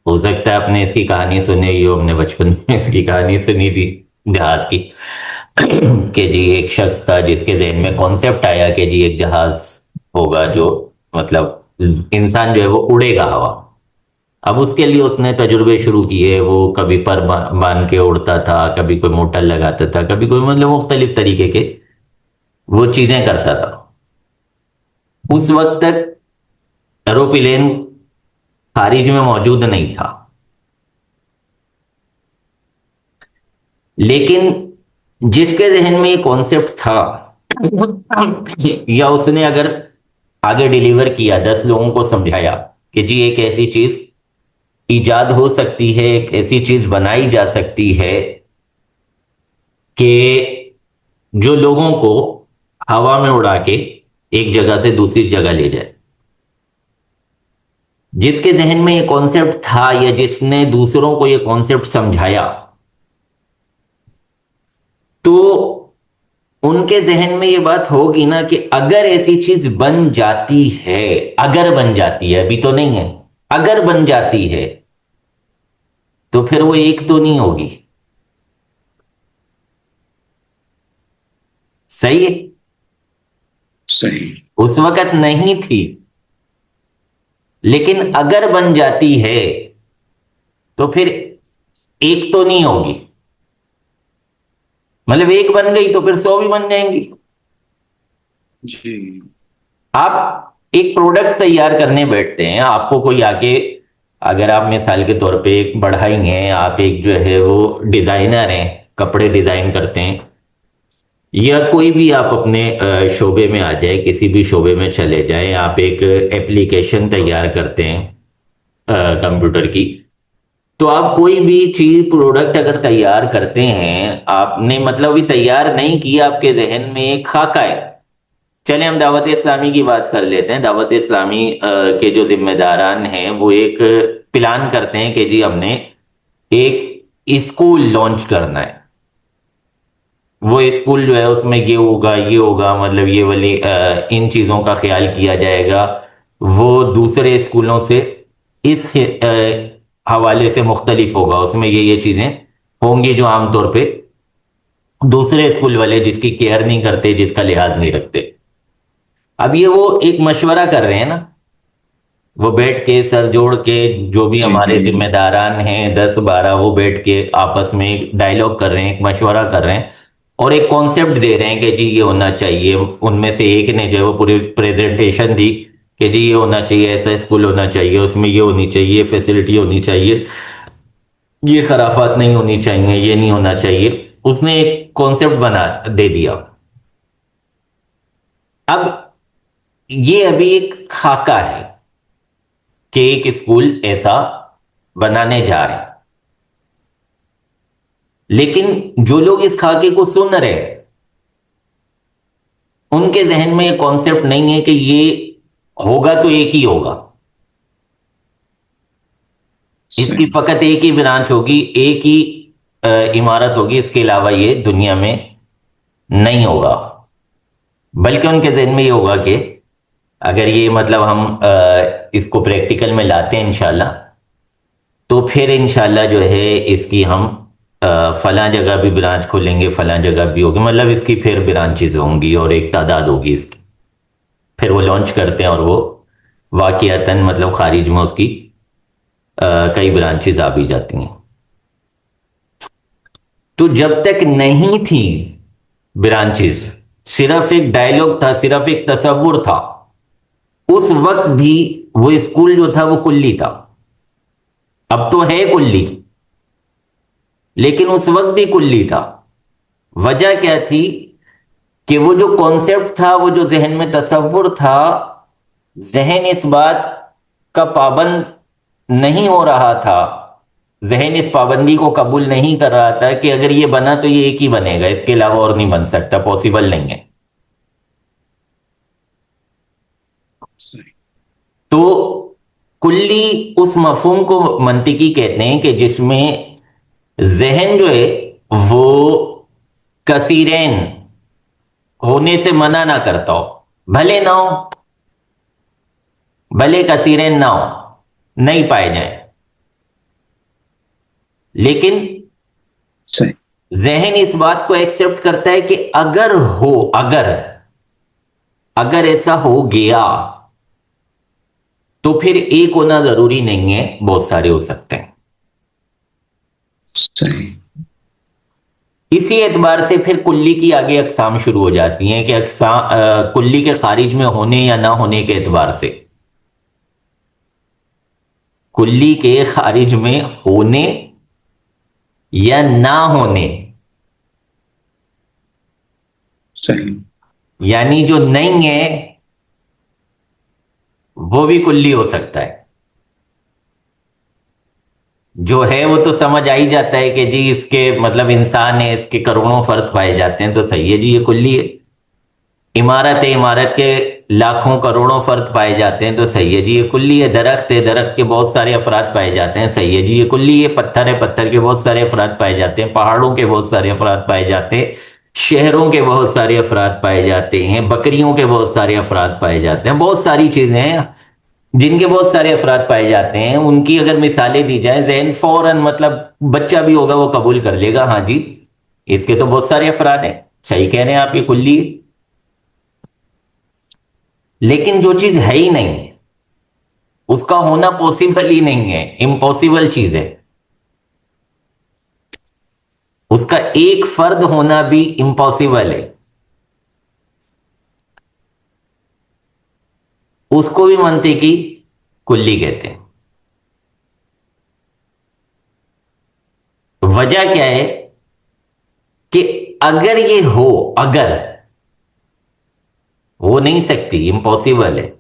Speaker 1: ہو سکتا ہے آپ نے اس کی کہانی سنی ہوئی ہو، ہم نے بچپن میں اس کی کہانی سنی تھی جہاز کی کہ جی ایک شخص تھا جس کے ذہن میں کانسیپٹ آیا کہ جی ایک جہاز ہوگا جو مطلب انسان جو ہے وہ اڑے گا ہوا. اب اس کے لیے اس نے تجربے شروع کیے، وہ کبھی پر باندھ کے اڑتا تھا، کبھی کوئی موٹر لگاتا تھا، کبھی کوئی مطلب مختلف طریقے کے وہ چیزیں کرتا تھا. اس وقت تک ایروپلین خارج میں موجود نہیں تھا، لیکن جس کے ذہن میں یہ کانسیپٹ تھا یا اس نے اگر آگے ڈیلیور کیا، 10 لوگوں کو سمجھایا کہ جی ایک ایسی چیز ایجاد ہو سکتی ہے، ایک ایسی چیز بنائی جا سکتی ہے کہ جو لوگوں کو ہوا میں اڑا کے ایک جگہ سے دوسری جگہ لے جائے. جس کے ذہن میں یہ کانسیپٹ تھا یا جس نے دوسروں کو یہ کانسیپٹ سمجھایا، تو ان کے ذہن میں یہ بات ہوگی نا کہ اگر ایسی چیز بن جاتی ہے، اگر بن جاتی ہے، ابھی تو نہیں ہے، اگر بن جاتی ہے تو پھر وہ ایک تو نہیں ہوگی. صحیح ہے؟
Speaker 2: صحیح.
Speaker 1: اس وقت نہیں تھی، لیکن اگر بن جاتی ہے تو پھر ایک تو نہیں ہوگی. مطلب ایک بن گئی تو پھر 100 بھی بن جائیں گی.
Speaker 2: جی.
Speaker 1: آپ ایک پروڈکٹ تیار کرنے بیٹھتے ہیں، آپ کو کوئی آگے، اگر آپ مثال کے طور پہ ایک بڑھائی ہیں، آپ ایک جو ہے وہ ڈیزائنر ہیں، کپڑے ڈیزائن کرتے ہیں، یا کوئی بھی آپ اپنے شعبے میں آ جائیں، کسی بھی شعبے میں چلے جائیں، آپ ایک ایپلیکیشن تیار کرتے ہیں کمپیوٹر کی، تو آپ کوئی بھی چیز پروڈکٹ اگر تیار کرتے ہیں، آپ نے مطلب ابھی تیار نہیں کیا، آپ کے ذہن میں ایک خاکہ ہے. چلیں ہم دعوت اسلامی کی بات کر لیتے ہیں. دعوت اسلامی کے جو ذمہ داران ہیں وہ ایک پلان کرتے ہیں کہ جی ہم نے ایک اسکول لانچ کرنا ہے. وہ اسکول جو ہے اس میں یہ ہوگا، یہ ہوگا، مطلب یہ والی ان چیزوں کا خیال کیا جائے گا. وہ دوسرے اسکولوں سے اس حوالے سے مختلف ہوگا، اس میں یہ چیزیں ہوں گی جو عام طور پہ دوسرے اسکول والے جس کی کیئر نہیں کرتے، جس کا لحاظ نہیں رکھتے. اب یہ وہ ایک مشورہ کر رہے ہیں نا، وہ بیٹھ کے سر جوڑ کے، جو بھی
Speaker 2: جی
Speaker 1: ہمارے
Speaker 2: جی
Speaker 1: ذمہ داران ہیں 10-12، وہ بیٹھ کے آپس میں ایک ڈائلاگ کر رہے ہیں، ایک مشورہ کر رہے ہیں، اور ایک کانسیپٹ دے رہے ہیں کہ جی یہ ہونا چاہیے. ان میں سے ایک نے جو ہے وہ پوری پریزنٹیشن دی کہ جی یہ ہونا چاہیے، ایسا اسکول ہونا چاہیے، اس میں یہ ہونی چاہیے، فیسلٹی ہونی چاہیے، یہ خرافات نہیں ہونی چاہیے، یہ نہیں ہونا چاہیے. اس نے ایک کانسیپٹ بنا دے دیا. اب یہ ابھی ایک خاکہ ہے کہ ایک اسکول ایسا بنانے جا رہے ہیں، لیکن جو لوگ اس خاکے کو سن رہے ہیں ان کے ذہن میں یہ کانسیپٹ نہیں ہے کہ یہ ہوگا تو ایک ہی ہوگا، اس کی
Speaker 2: صحیح.
Speaker 1: فقط ایک ہی برانچ ہوگی، ایک ہی عمارت ہوگی، اس کے علاوہ یہ دنیا میں نہیں ہوگا. بلکہ ان کے ذہن میں یہ ہوگا کہ اگر یہ مطلب ہم اس کو پریکٹیکل میں لاتے ہیں انشاءاللہ، تو پھر انشاءاللہ جو ہے اس کی ہم فلاں جگہ بھی برانچ کھولیں گے، فلاں جگہ بھی ہوگی، مطلب اس کی پھر برانچز ہوں گی اور ایک تعداد ہوگی اس کی. پھر وہ لانچ کرتے ہیں اور وہ واقعتاً مطلب خارج میں اس کی کئی برانچز آ بھی جاتی ہیں. تو جب تک نہیں تھی برانچز، صرف ایک ڈائلاگ تھا، صرف ایک تصور تھا، اس وقت بھی وہ اسکول جو تھا وہ کلی تھا. اب تو ہے کلی، لیکن اس وقت بھی کلی تھا. وجہ کیا تھی کہ وہ جو کانسیپٹ تھا، وہ جو ذہن میں تصور تھا، ذہن اس بات کا پابند نہیں ہو رہا تھا، ذہن اس پابندی کو قبول نہیں کر رہا تھا کہ اگر یہ بنا تو یہ ایک ہی بنے گا، اس کے علاوہ اور نہیں بن سکتا، پاسبل نہیں ہے.
Speaker 2: صحیح.
Speaker 1: تو کلی اس مفہوم کو منطقی کہتے ہیں کہ جس میں ذہن جو ہے وہ کثیرین ہونے سے منع نہ کرتا ہو، بھلے نہ ہو، بھلے کثیرین نہ ہو، نہیں پائے جائیں، لیکن
Speaker 2: صحیح.
Speaker 1: ذہن اس بات کو ایکسپٹ کرتا ہے کہ اگر ہو، اگر ایسا ہو گیا تو پھر ایک ہونا ضروری نہیں ہے، بہت سارے ہو سکتے ہیں.
Speaker 2: صحیح.
Speaker 1: اسی اعتبار سے پھر کلی کی آگے اقسام شروع ہو جاتی ہیں کہ اقسام کلی کے خارج میں ہونے یا نہ ہونے کے اعتبار سے، کلی کے خارج میں ہونے یا نہ ہونے،
Speaker 2: صحیح.
Speaker 1: یعنی جو نہیں ہے وہ بھی کلی ہو سکتا ہے، جو ہے وہ تو سمجھ آ ہی جاتا ہے کہ جی اس کے مطلب انسان ہے، اس کے کروڑوں فرد پائے جاتے ہیں تو صحیح ہے جی یہ کلی ہے. عمارت ہے، عمارت کے لاکھوں کروڑوں فرد پائے جاتے ہیں تو صحیح ہے جی یہ کلی ہے. درخت ہے، درخت کے بہت سارے افراد پائے جاتے ہیں، صحیح ہے جی یہ کلی ہے. پتھر ہے، پتھر کے بہت سارے افراد پائے جاتے ہیں، پہاڑوں کے بہت سارے افراد پائے جاتے ہیں، شہروں کے بہت سارے افراد پائے جاتے ہیں، بکریوں کے بہت سارے افراد پائے جاتے ہیں، بہت ساری چیزیں ہیں جن کے بہت سارے افراد پائے جاتے ہیں. ان کی اگر مثالیں دی جائیں، ذہن فوراً مطلب بچہ بھی ہوگا وہ قبول کر لے گا، ہاں جی اس کے تو بہت سارے افراد ہیں. صحیح کہہ رہے ہیں آپ، یہ کلی ہے. لیکن جو چیز ہے ہی نہیں، اس کا ہونا پاسبل ہی نہیں ہے، امپاسبل چیز ہے. اس کا ایک فرد ہونا بھی امپاسبل ہے. اس کو بھی منطقی کلی کہتے ہیں. وجہ کیا ہے کہ اگر یہ ہو، اگر ہو نہیں سکتی، امپاسبل ہے،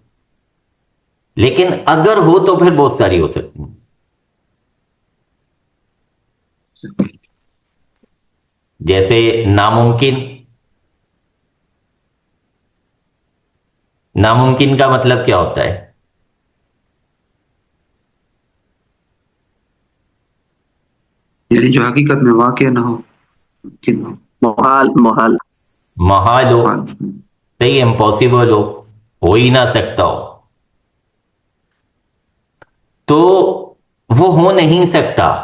Speaker 1: لیکن اگر ہو تو پھر بہت ساری ہو سکتی ہیں. جیسے ناممکن. ناممکن کا مطلب کیا ہوتا ہے؟
Speaker 2: یعنی جو حقیقت میں واقع نہ ہو، ممکن ہو،
Speaker 3: محال محال
Speaker 1: محال ہو.
Speaker 2: محال.
Speaker 1: صحیح، امپاسبل ہو ہی نہ سکتا ہو، تو وہ ہو نہیں سکتا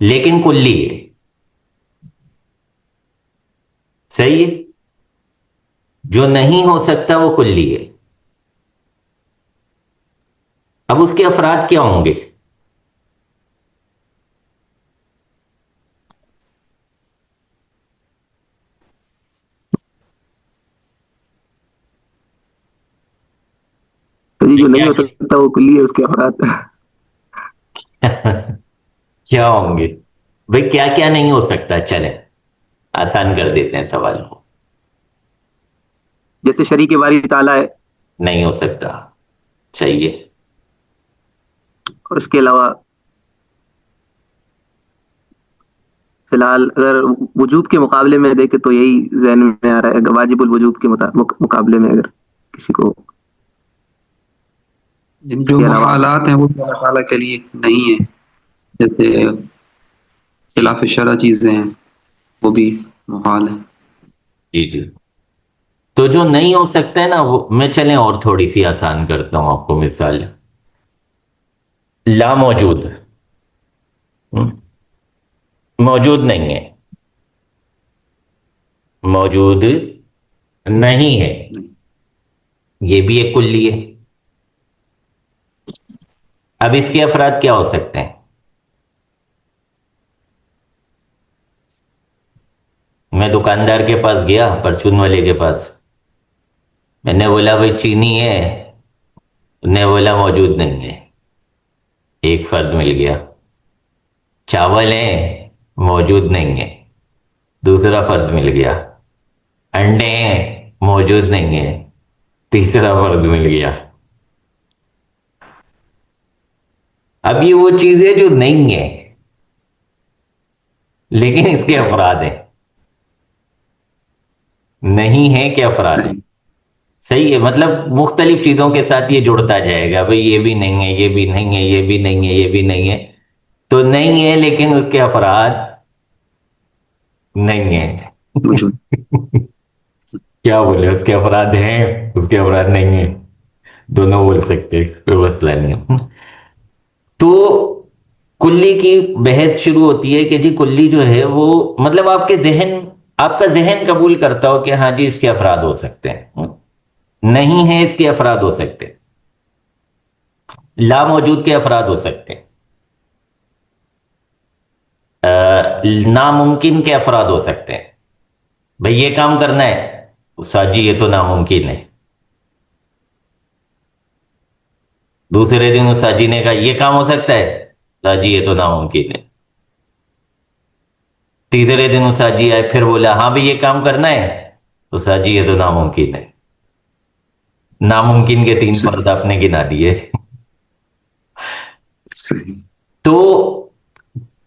Speaker 1: لیکن کلی ہے. صحیح ہے، جو نہیں ہو سکتا وہ کلی ہے. اب اس کے افراد کیا ہوں گے؟
Speaker 3: تو یہ جو نہیں
Speaker 1: کیا
Speaker 3: ہو سکتا وہ کلی ہے، اس کے افراد
Speaker 1: کیا ہوں گے بھئی؟ کیا کیا نہیں ہو سکتا؟ چلیں آسان کر دیتے ہیں سوال کو.
Speaker 3: جیسے شریک باری تعالیٰ ہے،
Speaker 1: نہیں ہو سکتا. صحیح ہے.
Speaker 3: اور اس کے علاوہ فی الحال اگر وجوب کے مقابلے میں دیکھے تو یہی ذہن میں آ رہا ہے، واجب الوجوب کے مقابلے میں اگر کسی کو
Speaker 2: یعنی
Speaker 3: اس
Speaker 2: جو
Speaker 3: کے علاوہ
Speaker 2: محالات ہیں وہ اللہ تعالیٰ کے لیے نہیں ہیں. جیسے
Speaker 1: جی
Speaker 2: خلاف شرع چیزیں ہیں وہ بھی محال ہیں.
Speaker 1: جی جی. تو جو نہیں ہو سکتا ہے نا، وہ میں چلیں اور تھوڑی سی آسان کرتا ہوں آپ کو مثال. لا موجود. موجود نہیں ہے. موجود نہیں ہے،
Speaker 2: نہیں.
Speaker 1: یہ بھی ایک کلی ہے. اب اس کے افراد کیا ہو سکتے ہیں؟ میں دکاندار کے پاس گیا، پرچون والے کے پاس، میں نے بولا بھائی چینی ہے، نے بولا موجود نہیں ہے. ایک فرد مل گیا. چاول ہیں، موجود نہیں ہے، دوسرا فرد مل گیا. انڈے ہیں، موجود نہیں ہے، تیسرا فرد مل گیا. اب یہ وہ چیزیں جو نہیں ہے لیکن اس کے افراد ہیں. نہیں ہے کہ افراد ہیں.
Speaker 2: صحیح.
Speaker 1: صحیح ہے، مطلب مختلف چیزوں کے ساتھ یہ جڑتا جائے گا. بھئی یہ بھی نہیں ہے، یہ بھی نہیں ہے، یہ بھی نہیں ہے، یہ بھی نہیں ہے. تو نہیں ہے لیکن اس کے افراد نہیں ہیں.
Speaker 2: موجود.
Speaker 1: کیا بولے، اس کے افراد ہیں، اس کے افراد نہیں ہیں، دونوں بول سکتے، کوئی مسئلہ نہیں ہے. تو کلی کی بحث شروع ہوتی ہے کہ جی کلی جو ہے وہ مطلب آپ کا ذہن قبول کرتا ہو کہ ہاں جی اس کے افراد ہو سکتے ہیں. نہیں ہے اس کے افراد ہو سکتے. لا موجود کے افراد ہو سکتے. ناممکن کے افراد ہو سکتے ہیں. بھئی یہ کام کرنا ہے، استاد جی یہ تو ناممکن ہے. دوسرے دن استاد جی نے کہا یہ کام ہو سکتا ہے، استاد جی یہ تو ناممکن ہے. تیسرے دن استاد جی آئے، پھر بولا ہاں بھئی یہ کام کرنا ہے، استاد جی یہ تو ناممکن ہے. ناممکن کے 3 فرد آپ نے گنا دیے.
Speaker 2: صحیح.
Speaker 1: تو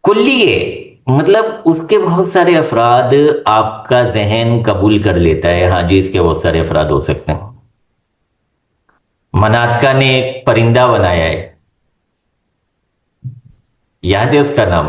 Speaker 1: کلی ہے مطلب اس کے بہت سارے افراد آپ کا ذہن قبول کر لیتا ہے، ہاں جی اس کے بہت سارے افراد ہو سکتے ہیں. مناتکا نے ایک پرندہ بنایا ہے، یاد ہے اس کا نام؟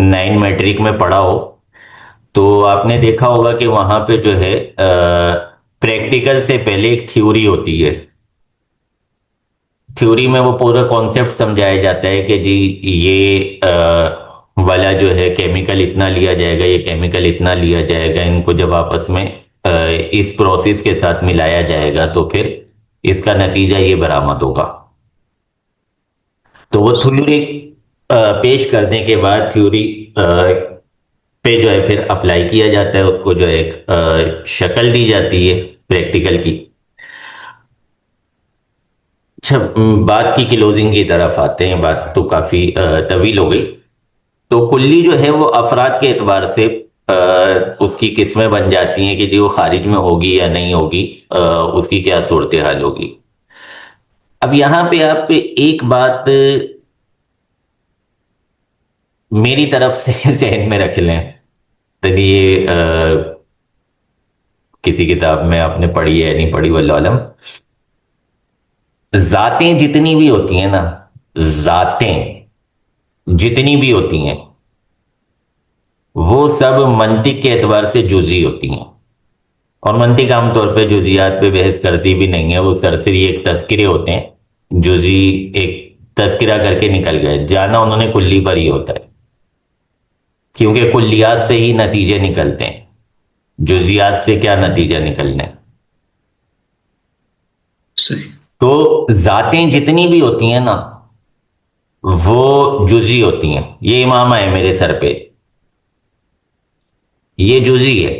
Speaker 1: 9 میٹرک میں پڑھا ہو تو آپ نے دیکھا ہوگا کہ وہاں پہ جو ہے پریکٹیکل سے پہلے ایک تھیوری ہوتی ہے. تھیوری میں وہ پورا کانسیپٹ سمجھایا جاتا ہے کہ جی یہ والا جو ہے کیمیکل اتنا لیا جائے گا, یہ کیمیکل اتنا لیا جائے گا, ان کو جب آپس میں اس پروسیس کے ساتھ ملایا جائے گا تو پھر اس کا نتیجہ یہ برآمد ہوگا. تو وہ تھیوری پیش کرنے کے بعد تھیوری پہ جو ہے پھر اپلائی کیا جاتا ہے, اس کو جو ہے ایک شکل دی جاتی ہے پریکٹیکل کی. اچھا, بات کی کلوزنگ کی طرف آتے ہیں, بات تو کافی طویل ہو گئی. تو کلی جو ہے وہ افراد کے اعتبار سے اس کی قسمیں بن جاتی ہیں کہ جو خارج میں ہوگی یا نہیں ہوگی, اس کی کیا صورتحال ہوگی. اب یہاں پہ آپ ایک بات میری طرف سے ذہن میں رکھ لیں, تو یہ کسی کتاب میں آپ نے پڑھی ہے نہیں پڑھی واللہ عالم. ذاتیں جتنی بھی ہوتی ہیں نا, ذاتیں جتنی بھی ہوتی ہیں وہ سب منطق کے اعتبار سے جزئی ہوتی ہیں, اور منطق عام طور پہ جزیات پہ بحث کرتی بھی نہیں ہے. وہ سرسری ایک تذکرے ہوتے ہیں, جزئی ایک تذکرہ کر کے نکل گئے, جانا انہوں نے کلی پر ہی ہوتا ہے, کیونکہ کلیات سے ہی نتیجے نکلتے ہیں, جزیات سے کیا نتیجہ نکلنے.
Speaker 2: صحیح.
Speaker 1: تو ذاتیں جتنی بھی ہوتی ہیں نا وہ جزئی ہوتی ہیں. یہ امامہ ہے میرے سر پہ, یہ جزئی ہے,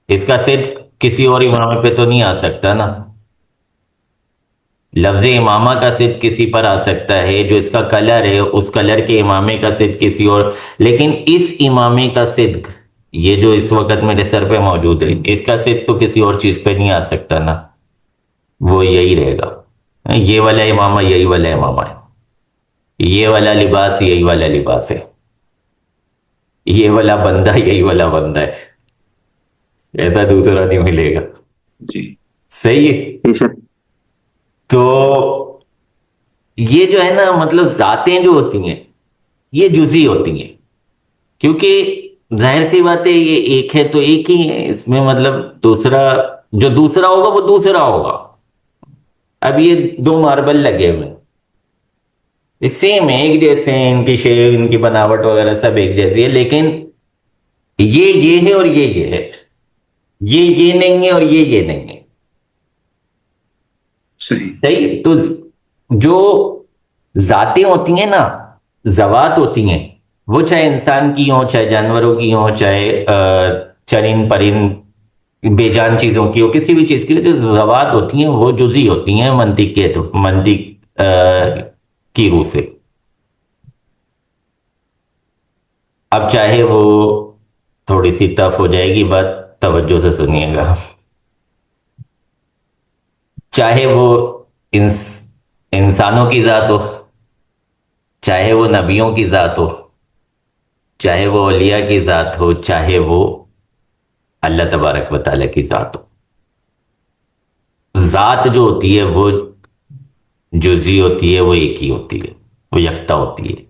Speaker 1: اس کا صدق کسی اور امامے پہ تو نہیں آ سکتا نا. لفظ امامہ کا صدق کسی پر آ سکتا ہے, جو اس کا کلر ہے اس کلر کے امامے کا صدق کسی اور, لیکن اس امامے کا صدق یہ جو اس وقت میرے سر پہ موجود ہے اس کا صدق تو کسی اور چیز پہ نہیں آ سکتا نا, وہ یہی رہے گا. یہ والا امامہ یہی والا امامہ ہے, یہ والا لباس یہی والا لباس ہے, یہ والا بندہ یہی والا بندہ ہے, ایسا دوسرا نہیں ملے گا.
Speaker 2: جی
Speaker 1: صحیح ہے.
Speaker 3: بے شک.
Speaker 1: تو یہ جو ہے نا مطلب ذاتیں جو ہوتی ہیں یہ جزئی ہوتی ہیں, کیونکہ ظاہر سی بات ہے یہ ایک ہے تو ایک ہی ہے, اس میں مطلب دوسرا جو دوسرا ہوگا وہ دوسرا ہوگا. اب یہ دو ماربل لگے ہوئے سیم ہے, ایک جیسے ہیں, ان کی شیپ ان کی بناوٹ وغیرہ سب ایک جیسی ہے, لیکن یہ ہے اور یہ ہے, یہ نہیں ہے اور یہ نہیں ہے.
Speaker 2: صحیح.
Speaker 1: صحیح. تو جو ذاتیں ہوتی ہیں نا, ذوات ہوتی ہیں, وہ چاہے انسان کی ہوں چاہے جانوروں کی ہوں چاہے چرند پرند بے جان چیزوں کی ہو, کسی بھی چیز کی جو ذوات ہوتی ہیں وہ جزئی ہوتی ہیں منطق کی روح سے. اب چاہے وہ تھوڑی سی ٹف ہو جائے گی بات, توجہ سے سنیے گا. چاہے وہ انسانوں کی ذات ہو, چاہے وہ نبیوں کی ذات ہو, چاہے وہ اولیاء کی ذات ہو, چاہے وہ اللہ تبارک و تعالیٰ کی ذات ہو, ذات جو ہوتی ہے وہ جزئی ہوتی ہے, وہ ایک ہی ہوتی ہے, وہ یکتا ہوتی ہے.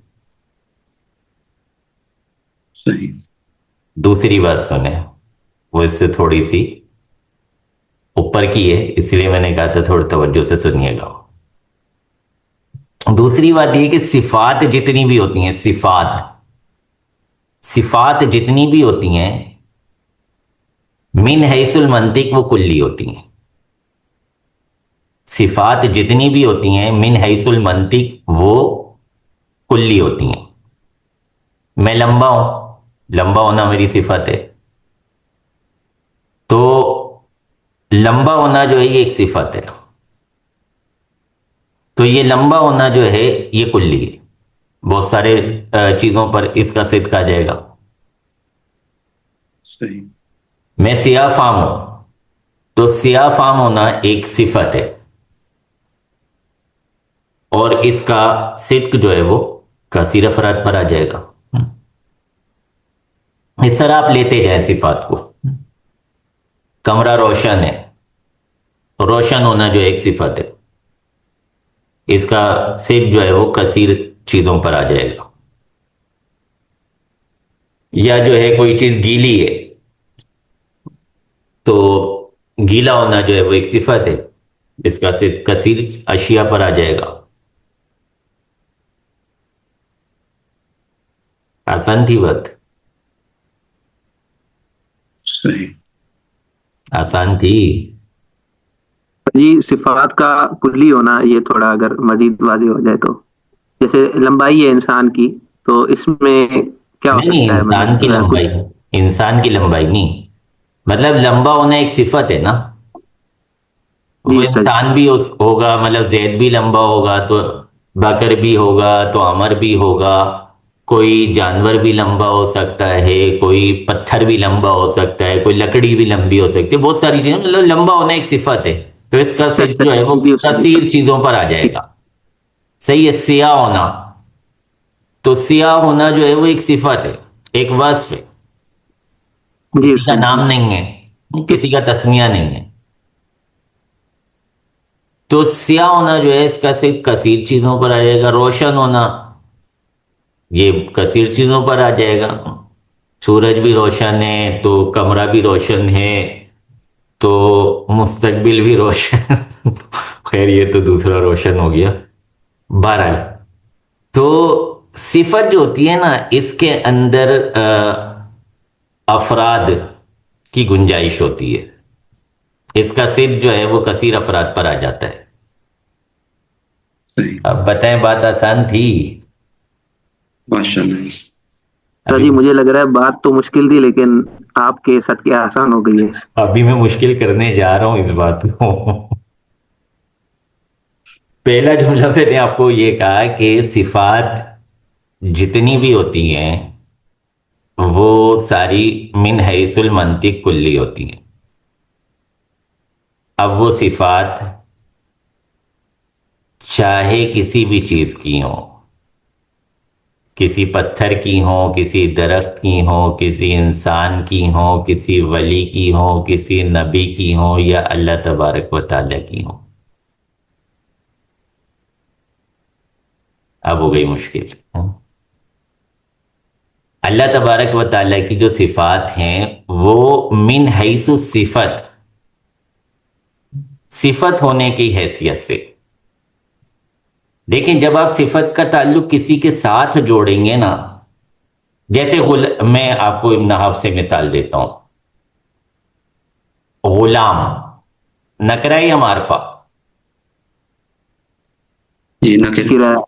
Speaker 2: صحیح.
Speaker 1: دوسری بات سنیں, وہ اس سے تھوڑی سی اوپر کی ہے, اس لیے میں نے کہا تھا تھوڑی توجہ سے سنیے گا. دوسری بات یہ کہ صفات جتنی بھی ہوتی ہیں, صفات جتنی بھی ہوتی ہیں من حیث المنطق وہ کلی ہوتی ہیں. صفات جتنی بھی ہوتی ہیں من حیث المنطق وہ کلی ہوتی ہیں. میں لمبا ہوں, لمبا ہونا میری صفت ہے, تو لمبا ہونا جو ہے یہ ایک صفت ہے, تو یہ لمبا ہونا جو ہے یہ کلی ہے. بہت سارے چیزوں پر اس کا صدق آ جائے گا.
Speaker 2: صحیح.
Speaker 1: میں سیاہ فام ہوں, تو سیاہ فام ہونا ایک صفت ہے, اور اس کا صدق جو ہے وہ کثیر افراد پر آ جائے گا. اس طرح آپ لیتے جائیں صفات کو. کمرہ روشن ہے, روشن ہونا جو ایک صفت ہے, اس کا صدق جو ہے وہ کثیر چیزوں پر آ جائے گا. یا جو ہے کوئی چیز گیلی ہے تو گیلا ہونا جو ہے وہ ایک صفت ہے، اس کا صرف کثیر اشیاء پر آ جائے گا. آسان تھی بات،
Speaker 2: صحیح.
Speaker 1: آسان تھی.
Speaker 3: جی صفات کا کلی ہونا یہ تھوڑا اگر مزید واضح ہو جائے تو، جیسے لمبائی ہے انسان کی، تو اس میں کیا ہو
Speaker 1: نہیں نہیں،
Speaker 3: سکتا ہے؟
Speaker 1: انسان کی
Speaker 3: مطلب
Speaker 1: لمبائی، انسان کی لمبائی نہیں، مطلب لمبا ہونا ایک صفت ہے نا. وہ
Speaker 3: جی صحیح.
Speaker 1: انسان بھی ہوگا، مطلب زید بھی لمبا ہوگا تو بکر بھی ہوگا تو عمر بھی ہوگا، کوئی جانور بھی لمبا ہو سکتا ہے، کوئی پتھر بھی لمبا ہو سکتا ہے، کوئی لکڑی بھی لمبی ہو سکتی ہے، بہت ساری چیزیں، مطلب لمبا ہونا ایک صفت ہے. تو اس کا صرف
Speaker 3: اچھا
Speaker 1: جو ہے وہ
Speaker 3: جی صحیح.
Speaker 1: کثیر چیزوں پر آ جائے
Speaker 3: ٹھیک.
Speaker 1: گا. صحیح ہے. سیاہ ہونا، تو سیاہ ہونا جو ہے وہ ایک صفت ہے، ایک وصف ہے،
Speaker 3: جی
Speaker 1: کسی کا
Speaker 3: صحیح.
Speaker 1: نام نہیں ہے، کسی کا تسمیہ نہیں ہے. تو سیاہ ہونا جو ہے اس کا صرف کثیر چیزوں پر آ جائے گا. روشن ہونا یہ کثیر چیزوں پر آ جائے گا. سورج بھی روشن ہے تو کمرہ بھی روشن ہے تو مستقبل بھی روشن خیر یہ تو دوسرا روشن ہو گیا. بہرحال تو صفت جو ہوتی ہے نا، اس کے اندر افراد کی گنجائش ہوتی ہے. اس کا صرف جو ہے وہ کثیر افراد پر آ جاتا ہے.
Speaker 2: صحیح.
Speaker 1: اب بتائیں، بات آسان تھی؟
Speaker 2: ماشاء اللہ.
Speaker 1: ابھی
Speaker 3: جی مجھے لگ رہا ہے بات تو مشکل تھی، لیکن آپ کے صدقے آسان ہو گئی ہے.
Speaker 1: ابھی میں مشکل کرنے جا رہا ہوں اس بات کو. پہلا جملہ میں نے آپ کو یہ کہا کہ صفات جتنی بھی ہوتی ہیں وہ ساری من حیث المنطق کلی ہوتی ہیں. اب وہ صفات چاہے کسی بھی چیز کی ہوں، کسی پتھر کی ہوں، کسی درخت کی ہوں، کسی انسان کی ہوں، کسی ولی کی ہوں، کسی نبی کی ہوں، یا اللہ تبارک و تعالیٰ کی ہوں. اب ہو گئی مشکل. اللہ تبارک و تعالیٰ کی جو صفات ہیں وہ من حیث صفت، صفت ہونے کی حیثیت سے. لیکن جب آپ صفت کا تعلق کسی کے ساتھ جوڑیں گے نا، جیسے میں آپ کو ابن حفص سے مثال دیتا ہوں. غلام نکرہ یا معرفہ؟
Speaker 2: جی نکر.
Speaker 3: کرایہ.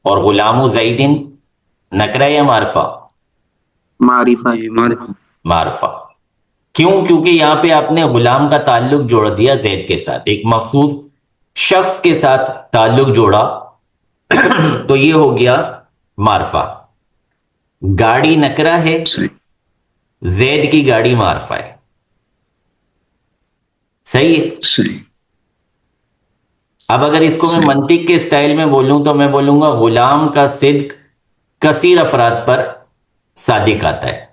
Speaker 1: اور غلام زیدن نکرہ یا معرفہ؟
Speaker 3: معرفہ.
Speaker 2: جی معرفہ.
Speaker 1: معرفہ. کیوں؟ کیونکہ یہاں پہ آپ نے غلام کا تعلق جوڑ دیا زید کے ساتھ، ایک مخصوص شخص کے ساتھ تعلق جوڑا تو یہ ہو گیا معرفہ. گاڑی نکرہ ہے،
Speaker 2: صحیح.
Speaker 1: زید کی گاڑی معرفہ ہے. صحیح ہے.
Speaker 2: صحیح.
Speaker 1: اب اگر اس کو میں
Speaker 2: صحیح.
Speaker 1: منطق کے سٹائل میں بولوں تو میں بولوں گا غلام کا صدق کثیر افراد پر صادق آتا ہے.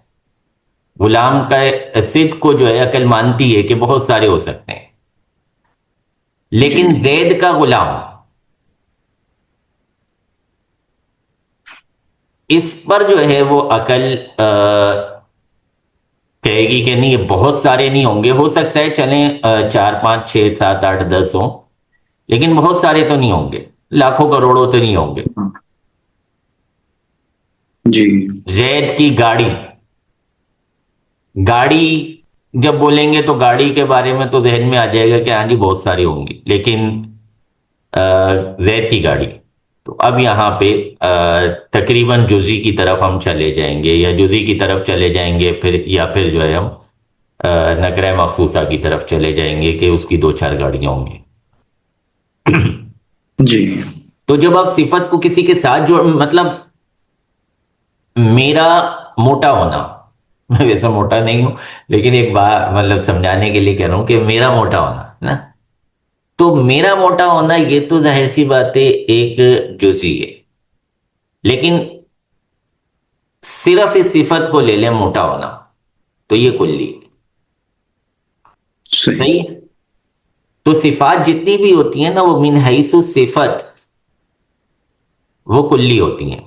Speaker 1: غلام کا صدق کو جو ہے عقل مانتی ہے کہ بہت سارے ہو سکتے ہیں، لیکن
Speaker 2: جی.
Speaker 1: زید کا غلام اس پر جو ہے وہ عقل کہے گی کہ نہیں یہ بہت سارے نہیں ہوں گے. ہو سکتا ہے چلیں 4 5 6 7 8 10 ہوں، لیکن بہت سارے تو نہیں ہوں گے، لاکھوں کروڑوں تو نہیں ہوں گے.
Speaker 2: جی.
Speaker 1: زید کی گاڑی، گاڑی جب بولیں گے تو گاڑی کے بارے میں تو ذہن میں آ جائے گا کہ ہاں جی بہت ساری ہوں گی، لیکن زید کی گاڑی. تو اب یہاں پہ تقریباً جزئی کی طرف ہم چلے جائیں گے، یا جزئی کی طرف چلے جائیں گے پھر، یا پھر جو ہے ہم نکرہ مخصوصہ کی طرف چلے جائیں گے کہ اس کی 2 4 گاڑیاں ہوں گی.
Speaker 2: جی.
Speaker 1: تو جب آپ صفت کو کسی کے ساتھ جو مطلب میرا موٹا ہونا، میں ویسا موٹا نہیں ہوں لیکن ایک بات مطلب سمجھانے کے لیے کہہ رہا ہوں کہ میرا موٹا ہونا نا، تو میرا موٹا ہونا یہ تو ظاہر سی بات ہے ایک جزئی ہے، لیکن صرف اس صفت کو لے لیں موٹا ہونا تو یہ کلی.
Speaker 2: صحیح.
Speaker 1: صحیح ہے. تو صفات جتنی بھی ہوتی ہیں نا وہ من حیث صفت وہ کلی ہوتی ہیں.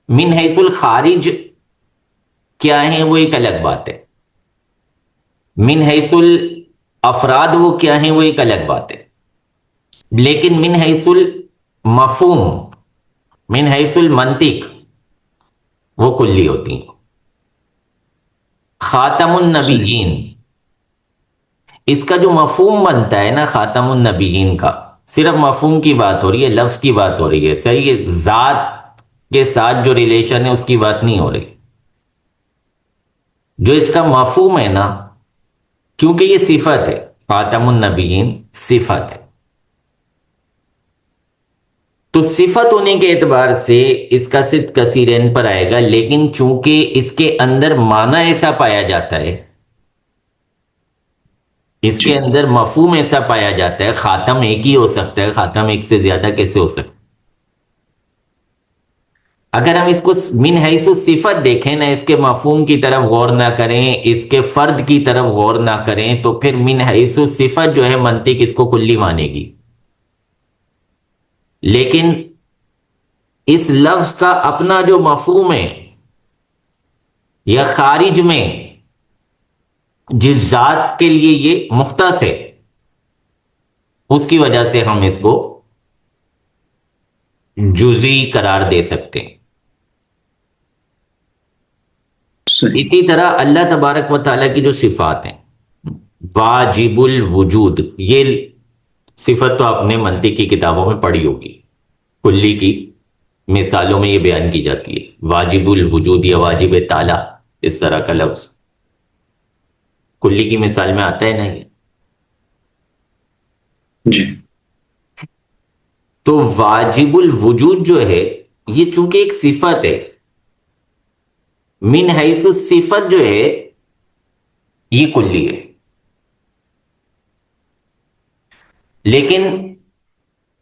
Speaker 1: من حیث الخارج کیا ہیں وہ ایک الگ بات ہے، من حیث الافراد وہ کیا ہیں وہ ایک الگ بات ہے، لیکن من حیث المفہوم، من حیث المنطق وہ کلی ہوتی ہیں۔ خاتم
Speaker 2: صحیح۔
Speaker 1: النبیین، اس کا جو مفہوم بنتا ہے نا خاتم النبیین کا، صرف مفہوم کی بات ہو رہی ہے، لفظ کی بات ہو رہی ہے، صحیح ہے، ذات کے ساتھ جو ریلیشن ہے اس کی بات نہیں ہو رہی۔ جو اس کا مفہوم ہے نا، کیونکہ یہ صفت ہے، خاتم النبیین صفت ہے، تو صفت ہونے کے اعتبار سے اس کا صدق کثیرین پر آئے گا، لیکن چونکہ اس کے اندر معنی ایسا پایا جاتا ہے، اس
Speaker 2: جی
Speaker 1: کے اندر مفہوم ایسا پایا جاتا ہے، خاتم ایک ہی ہو سکتا ہے، خاتم ایک سے زیادہ کیسے ہو سکتا ہے؟ اگر ہم اس کو من حیث صفت دیکھیں نا، اس کے مفہوم کی طرف غور نہ کریں، اس کے فرد کی طرف غور نہ کریں، تو پھر من حیث صفت جو ہے منطق اس کو کلی مانے گی، لیکن اس لفظ کا اپنا جو مفہوم ہے یا خارج میں جس ذات کے لیے یہ مختص ہے، اس کی وجہ سے ہم اس کو جزئی قرار دے سکتے ہیں۔
Speaker 2: صحیح۔
Speaker 1: اسی طرح اللہ تبارک و تعالیٰ کی جو صفات ہیں، واجب الوجود، یہ صفت تو آپ نے منطق کی کتابوں میں پڑھی ہوگی، کلی کی مثالوں میں یہ بیان کی جاتی ہے، واجب الوجود یا واجب تعالیٰ، اس طرح کا لفظ کلی کی مثال میں آتا ہے نا یہ۔
Speaker 2: جی
Speaker 1: تو واجب الوجود جو ہے یہ چونکہ ایک صفت ہے، من حیث صفت جو ہے یہ کلی ہے، لیکن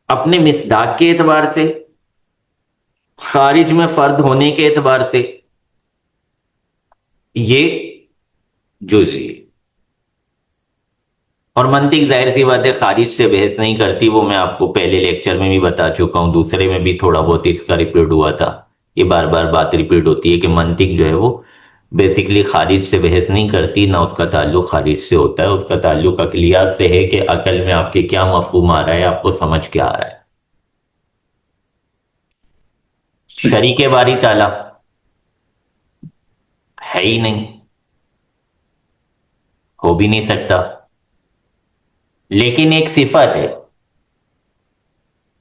Speaker 1: اپنے مصداق کے اعتبار سے، خارج میں فرد ہونے کے اعتبار سے یہ جزئی ہے۔ اور منطق ظاہر سی بات ہے خارج سے بحث نہیں کرتی، وہ میں آپ کو پہلے لیکچر میں بھی بتا چکا ہوں، دوسرے میں بھی تھوڑا بہت اس کا ریپیٹ ہوا تھا، یہ بار بار بات ریپیٹ ہوتی ہے کہ منطق جو ہے وہ بیسیکلی خارج سے بحث نہیں کرتی، نہ اس کا تعلق خارج سے ہوتا ہے، اس کا تعلق عقلیات سے ہے کہ عقل میں آپ کے کیا مفہوم آ رہا ہے، آپ کو سمجھ کیا آ رہا ہے۔ شریک باری تعالیٰ ہے ہی نہیں، ہو بھی نہیں سکتا، لیکن ایک صفت ہے۔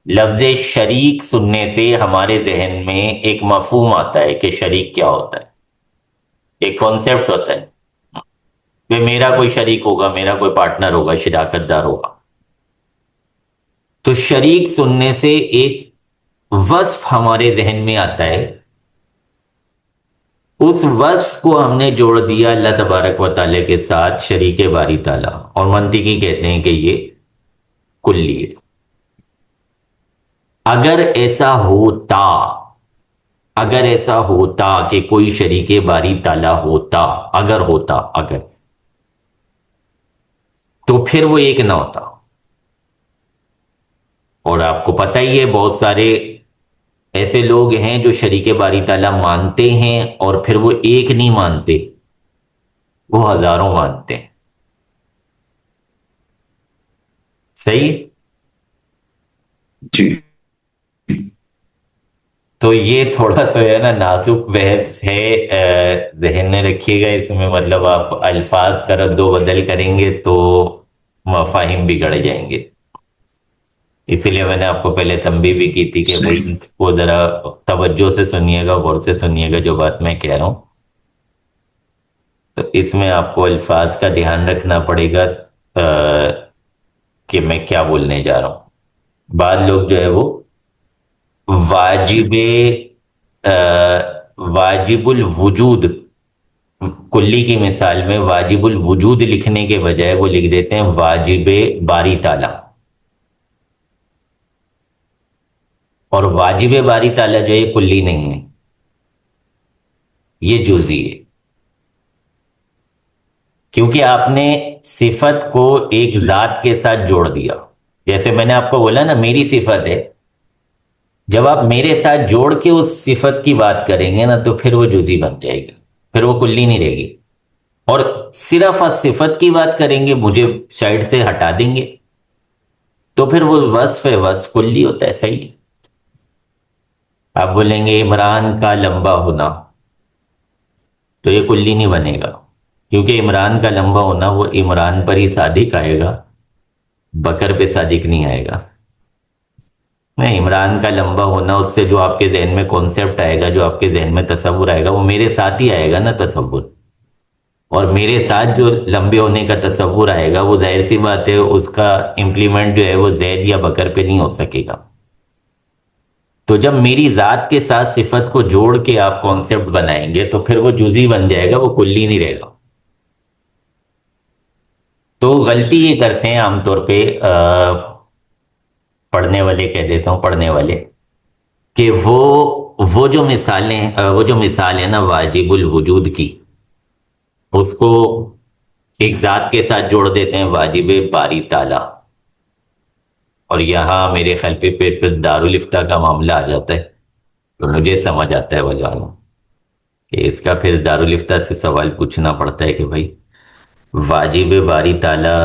Speaker 1: لفظ شریک سننے سے ہمارے ذہن میں ایک مفہوم آتا ہے کہ شریک کیا ہوتا ہے، ایک کانسیپٹ ہوتا ہے کہ میرا کوئی شریک ہوگا، میرا کوئی پارٹنر ہوگا، شراکت دار ہوگا۔ تو شریک سننے سے ایک وصف ہمارے ذہن میں آتا ہے، اس وصف کو ہم نے جوڑ دیا اللہ تبارک و تعالیٰ کے ساتھ، شریک باری تعالیٰ، اور منطقی کہتے ہیں کہ یہ کلی ہے۔ اگر ایسا ہوتا، اگر ایسا ہوتا کہ کوئی شریک باری تعالیٰ ہوتا، اگر تو پھر وہ ایک نہ ہوتا۔ اور آپ کو پتہ ہی ہے بہت سارے ایسے لوگ ہیں جو شریک باری تعالیٰ مانتے ہیں اور پھر وہ ایک نہیں مانتے، وہ ہزاروں مانتے ہیں، صحیح؟
Speaker 2: جی
Speaker 1: تو یہ تھوڑا سا ہے نا نازک بحث ہے، ذہن میں رکھیے گا، اس میں مطلب آپ الفاظ کا رد و بدل کریں گے تو مفاہیم بگڑ جائیں گے، اسی لیے میں نے آپ کو پہلے تنبیہ بھی کی تھی کہ بھائی وہ ذرا توجہ سے سنیے گا، غور سے سنیے گا جو بات میں کہہ رہا ہوں، تو اس میں آپ کو الفاظ کا دھیان رکھنا پڑے گا کہ میں کیا بولنے جا رہا ہوں۔ بعض لوگ جو ہے وہ واجب الوجود، کلی کی مثال میں واجب الوجود لکھنے کے بجائے وہ لکھ دیتے ہیں واجب باری تعالیٰ، اور واجب باری تعالیٰ جو ہے کلی نہیں ہے، یہ جزئی ہے، کیونکہ آپ نے صفت کو ایک ذات کے ساتھ جوڑ دیا۔ جیسے میں نے آپ کو بولا نا میری صفت ہے، جب آپ میرے ساتھ جوڑ کے اس صفت کی بات کریں گے نا تو پھر وہ جزئی بن جائے گی، پھر وہ کلی نہیں رہے گی. اور صرف صفت کی بات کریں گے، مجھے سائڈ سے ہٹا دیں گے، تو پھر وہ وصف ہے، وصف کلی ہوتا ہے. صحیح ہے. آپ بولیں گے عمران کا لمبا ہونا، تو یہ کلی نہیں بنے گا، کیونکہ عمران کا لمبا ہونا وہ عمران پر ہی صادق آئے گا، بکر پہ صادق نہیں آئے گا. نہیں، عمران کا لمبا ہونا، اس سے جو آپ کے ذہن میں کانسیپٹ آئے گا، جو آپ کے ذہن میں تصور آئے گا، وہ میرے ساتھ ہی آئے گا نا تصور. اور میرے ساتھ جو لمبے ہونے کا تصور آئے گا، وہ ظاہر سی بات ہے اس کا امپلیمنٹ جو ہے وہ زید یا بکر پہ نہیں ہو سکے گا. تو جب میری ذات کے ساتھ صفت کو جوڑ کے آپ کانسیپٹ بنائیں گے تو پھر وہ جزئی بن جائے گا، وہ کلی نہیں رہے گا. تو غلطی یہ کرتے ہیں عام طور پہ پڑھنے والے، کہہ دیتا ہوں پڑھنے والے، کہ وہ جو مثالیں وہ جو مثال ہے نا واجب الوجود کی، اس کو ایک ذات کے ساتھ جوڑ دیتے ہیں، واجب باری تعالی. اور یہاں میرے خیال پہ پھر دارالفتہ کا معاملہ آ جاتا ہے. تو مجھے سمجھ آتا ہے وجہ کہ اس کا پھر دارالفتہ سے سوال پوچھنا پڑتا ہے کہ بھائی واجب باری تعالی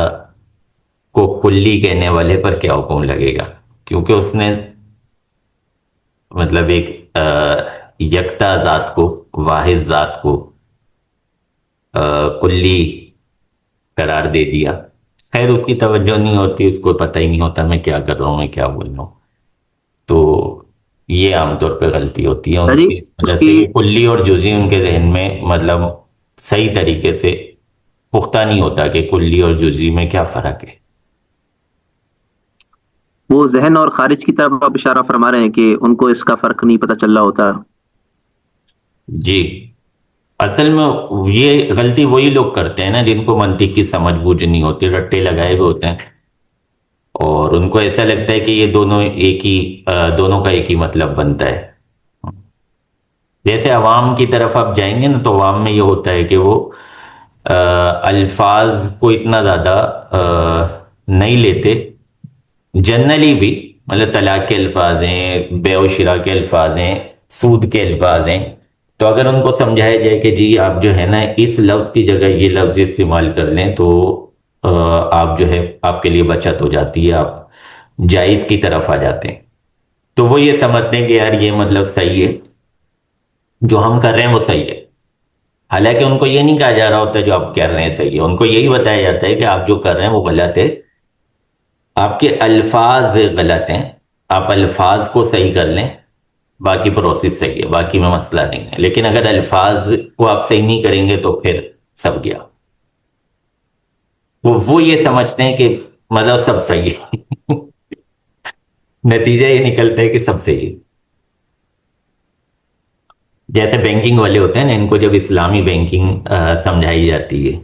Speaker 1: کو کلی کہنے والے پر کیا حکم لگے گا، کیونکہ اس نے مطلب ایک یکتا ذات کو، واحد ذات کو کلی قرار دے دیا. خیر اس کی توجہ نہیں ہوتی، اس کو پتہ ہی نہیں ہوتا میں کیا کر رہا ہوں، میں کیا بول رہا ہوں. تو یہ عام طور پہ غلطی ہوتی ہے ان
Speaker 3: جی
Speaker 1: کی، اس
Speaker 3: اس
Speaker 1: وجہ سے
Speaker 3: کی
Speaker 1: کہ کلی اور جزئی ان کے ذہن میں مطلب صحیح طریقے سے پختہ نہیں ہوتا کہ کلی اور جزئی میں کیا فرق ہے.
Speaker 3: وہ ذہن اور خارج کی طرف آپ اشارہ فرما رہے ہیں کہ ان کو اس کا فرق نہیں پتہ چل رہا ہوتا.
Speaker 1: جی، اصل میں یہ غلطی وہی لوگ کرتے ہیں نا جن کو منطق کی سمجھ بوجھ نہیں ہوتی، رٹے لگائے ہوئے ہوتے ہیں، اور ان کو ایسا لگتا ہے کہ یہ دونوں ایک ہی دونوں کا ایک ہی مطلب بنتا ہے. جیسے عوام کی طرف آپ جائیں گے نا تو عوام میں یہ ہوتا ہے کہ وہ الفاظ کو اتنا زیادہ نہیں لیتے. جنرلی بھی مطلب طلاق کے الفاظ ہیں، بے و شراء کے الفاظ ہیں، سود کے الفاظ ہیں، تو اگر ان کو سمجھایا جائے کہ جی آپ جو ہے نا اس لفظ کی جگہ یہ لفظ استعمال کر لیں تو آپ جو ہے آپ کے لیے بچت ہو جاتی ہے، آپ جائز کی طرف آ جاتے ہیں. تو وہ یہ سمجھتے ہیں کہ یار یہ مطلب صحیح ہے، جو ہم کر رہے ہیں وہ صحیح ہے. حالانکہ ان کو یہ نہیں کہا جا رہا ہوتا جو آپ کر رہے ہیں صحیح ہے، ان کو یہی بتایا جاتا ہے کہ آپ جو کر رہے ہیں وہ غلط ہے، آپ کے الفاظ غلط ہیں، آپ الفاظ کو صحیح کر لیں، باقی پروسیس صحیح ہے، باقی میں مسئلہ نہیں ہے. لیکن اگر الفاظ کو آپ صحیح نہیں کریں گے تو پھر سب گیا. وہ یہ سمجھتے ہیں کہ مطلب سب صحیح ہے. نتیجہ یہ نکلتا ہے کہ سب صحیح ہے. جیسے بینکنگ والے ہوتے ہیں نا، ان کو جب اسلامی بینکنگ سمجھائی جاتی ہے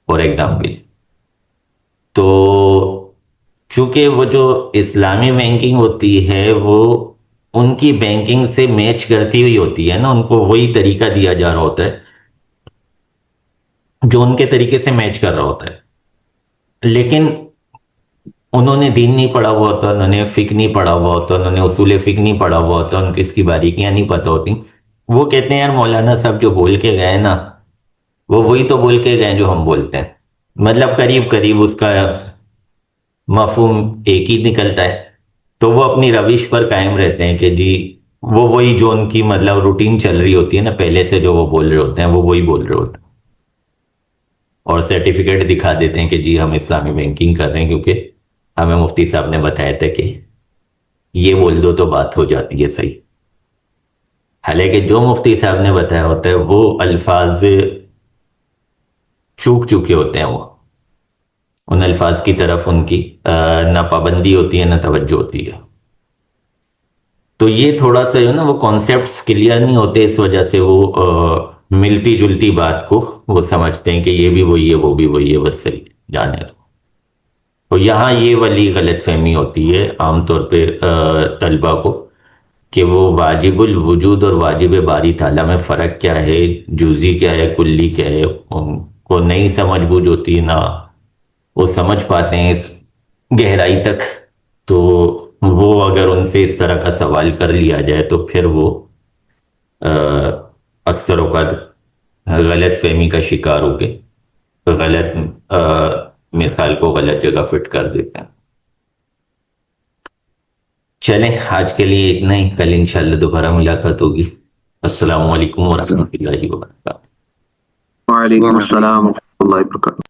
Speaker 1: فار ایگزامپل، تو چونکہ وہ جو اسلامی بینکنگ ہوتی ہے وہ ان کی بینکنگ سے میچ کرتی ہوئی ہوتی ہے نا، ان کو وہی طریقہ دیا جا رہا ہوتا ہے جو ان کے طریقے سے میچ کر رہا ہوتا ہے. لیکن انہوں نے دین نہیں پڑھا ہوا ہوتا، انہوں نے فقہ نہیں پڑھا ہوا ہوتا، انہوں نے اصول فقہ نہیں پڑھا ہوا ہوتا، ان کی اس کی باریکیاں نہیں پتہ ہوتی. وہ کہتے ہیں یار مولانا صاحب جو بول کے گئے نا وہ وہی تو بول کے گئے جو ہم بولتے ہیں، مطلب قریب قریب اس کا مفہوم ایک ہی نکلتا ہے. تو وہ اپنی روش پر قائم رہتے ہیں کہ جی وہ وہی جو ان کی مطلب روٹین چل رہی ہوتی ہے نا پہلے سے، جو وہ بول رہے ہوتے ہیں وہ وہی بول رہے ہوتے ہیں، اور سرٹیفکیٹ دکھا دیتے ہیں کہ جی ہم اسلامی بینکنگ کر رہے ہیں کیونکہ ہمیں مفتی صاحب نے بتایا تھا کہ یہ بول دو تو بات ہو جاتی ہے صحیح. حالانکہ جو مفتی صاحب نے بتایا ہوتا ہے وہ الفاظ چوک چکے ہوتے ہیں، وہ ان الفاظ کی طرف ان کی نہ پابندی ہوتی ہے نہ توجہ ہوتی ہے. تو یہ تھوڑا سا جو ہے نا وہ کانسیپٹس کلیئر نہیں ہوتے، اس وجہ سے وہ ملتی جلتی بات کو وہ سمجھتے ہیں کہ یہ بھی وہی ہے وہ بھی وہی ہے، بس صحیح جانے دو. تو یہاں یہ والی غلط فہمی ہوتی ہے عام طور پہ طلبہ کو کہ وہ واجب الوجود اور واجب باری تعالیٰ میں فرق کیا ہے، جزئی کیا ہے، کلی کیا ہے، ان کو نہیں سمجھ بوجھ ہوتی، نہ وہ سمجھ پاتے ہیں اس گہرائی تک. تو وہ اگر ان سے اس طرح کا سوال کر لیا جائے تو پھر وہ اکثر اوقات غلط فہمی کا شکار ہو کے غلط مثال کو غلط جگہ فٹ کر دیتے ہیں. چلیں آج کے لیے اتنا ہی. کل انشاءاللہ دوبارہ ملاقات ہوگی. السلام علیکم ورحمۃ اللہ وبرکاتہ.
Speaker 3: وعلیکم السلام ورحمۃ اللہ وبرکاتہ.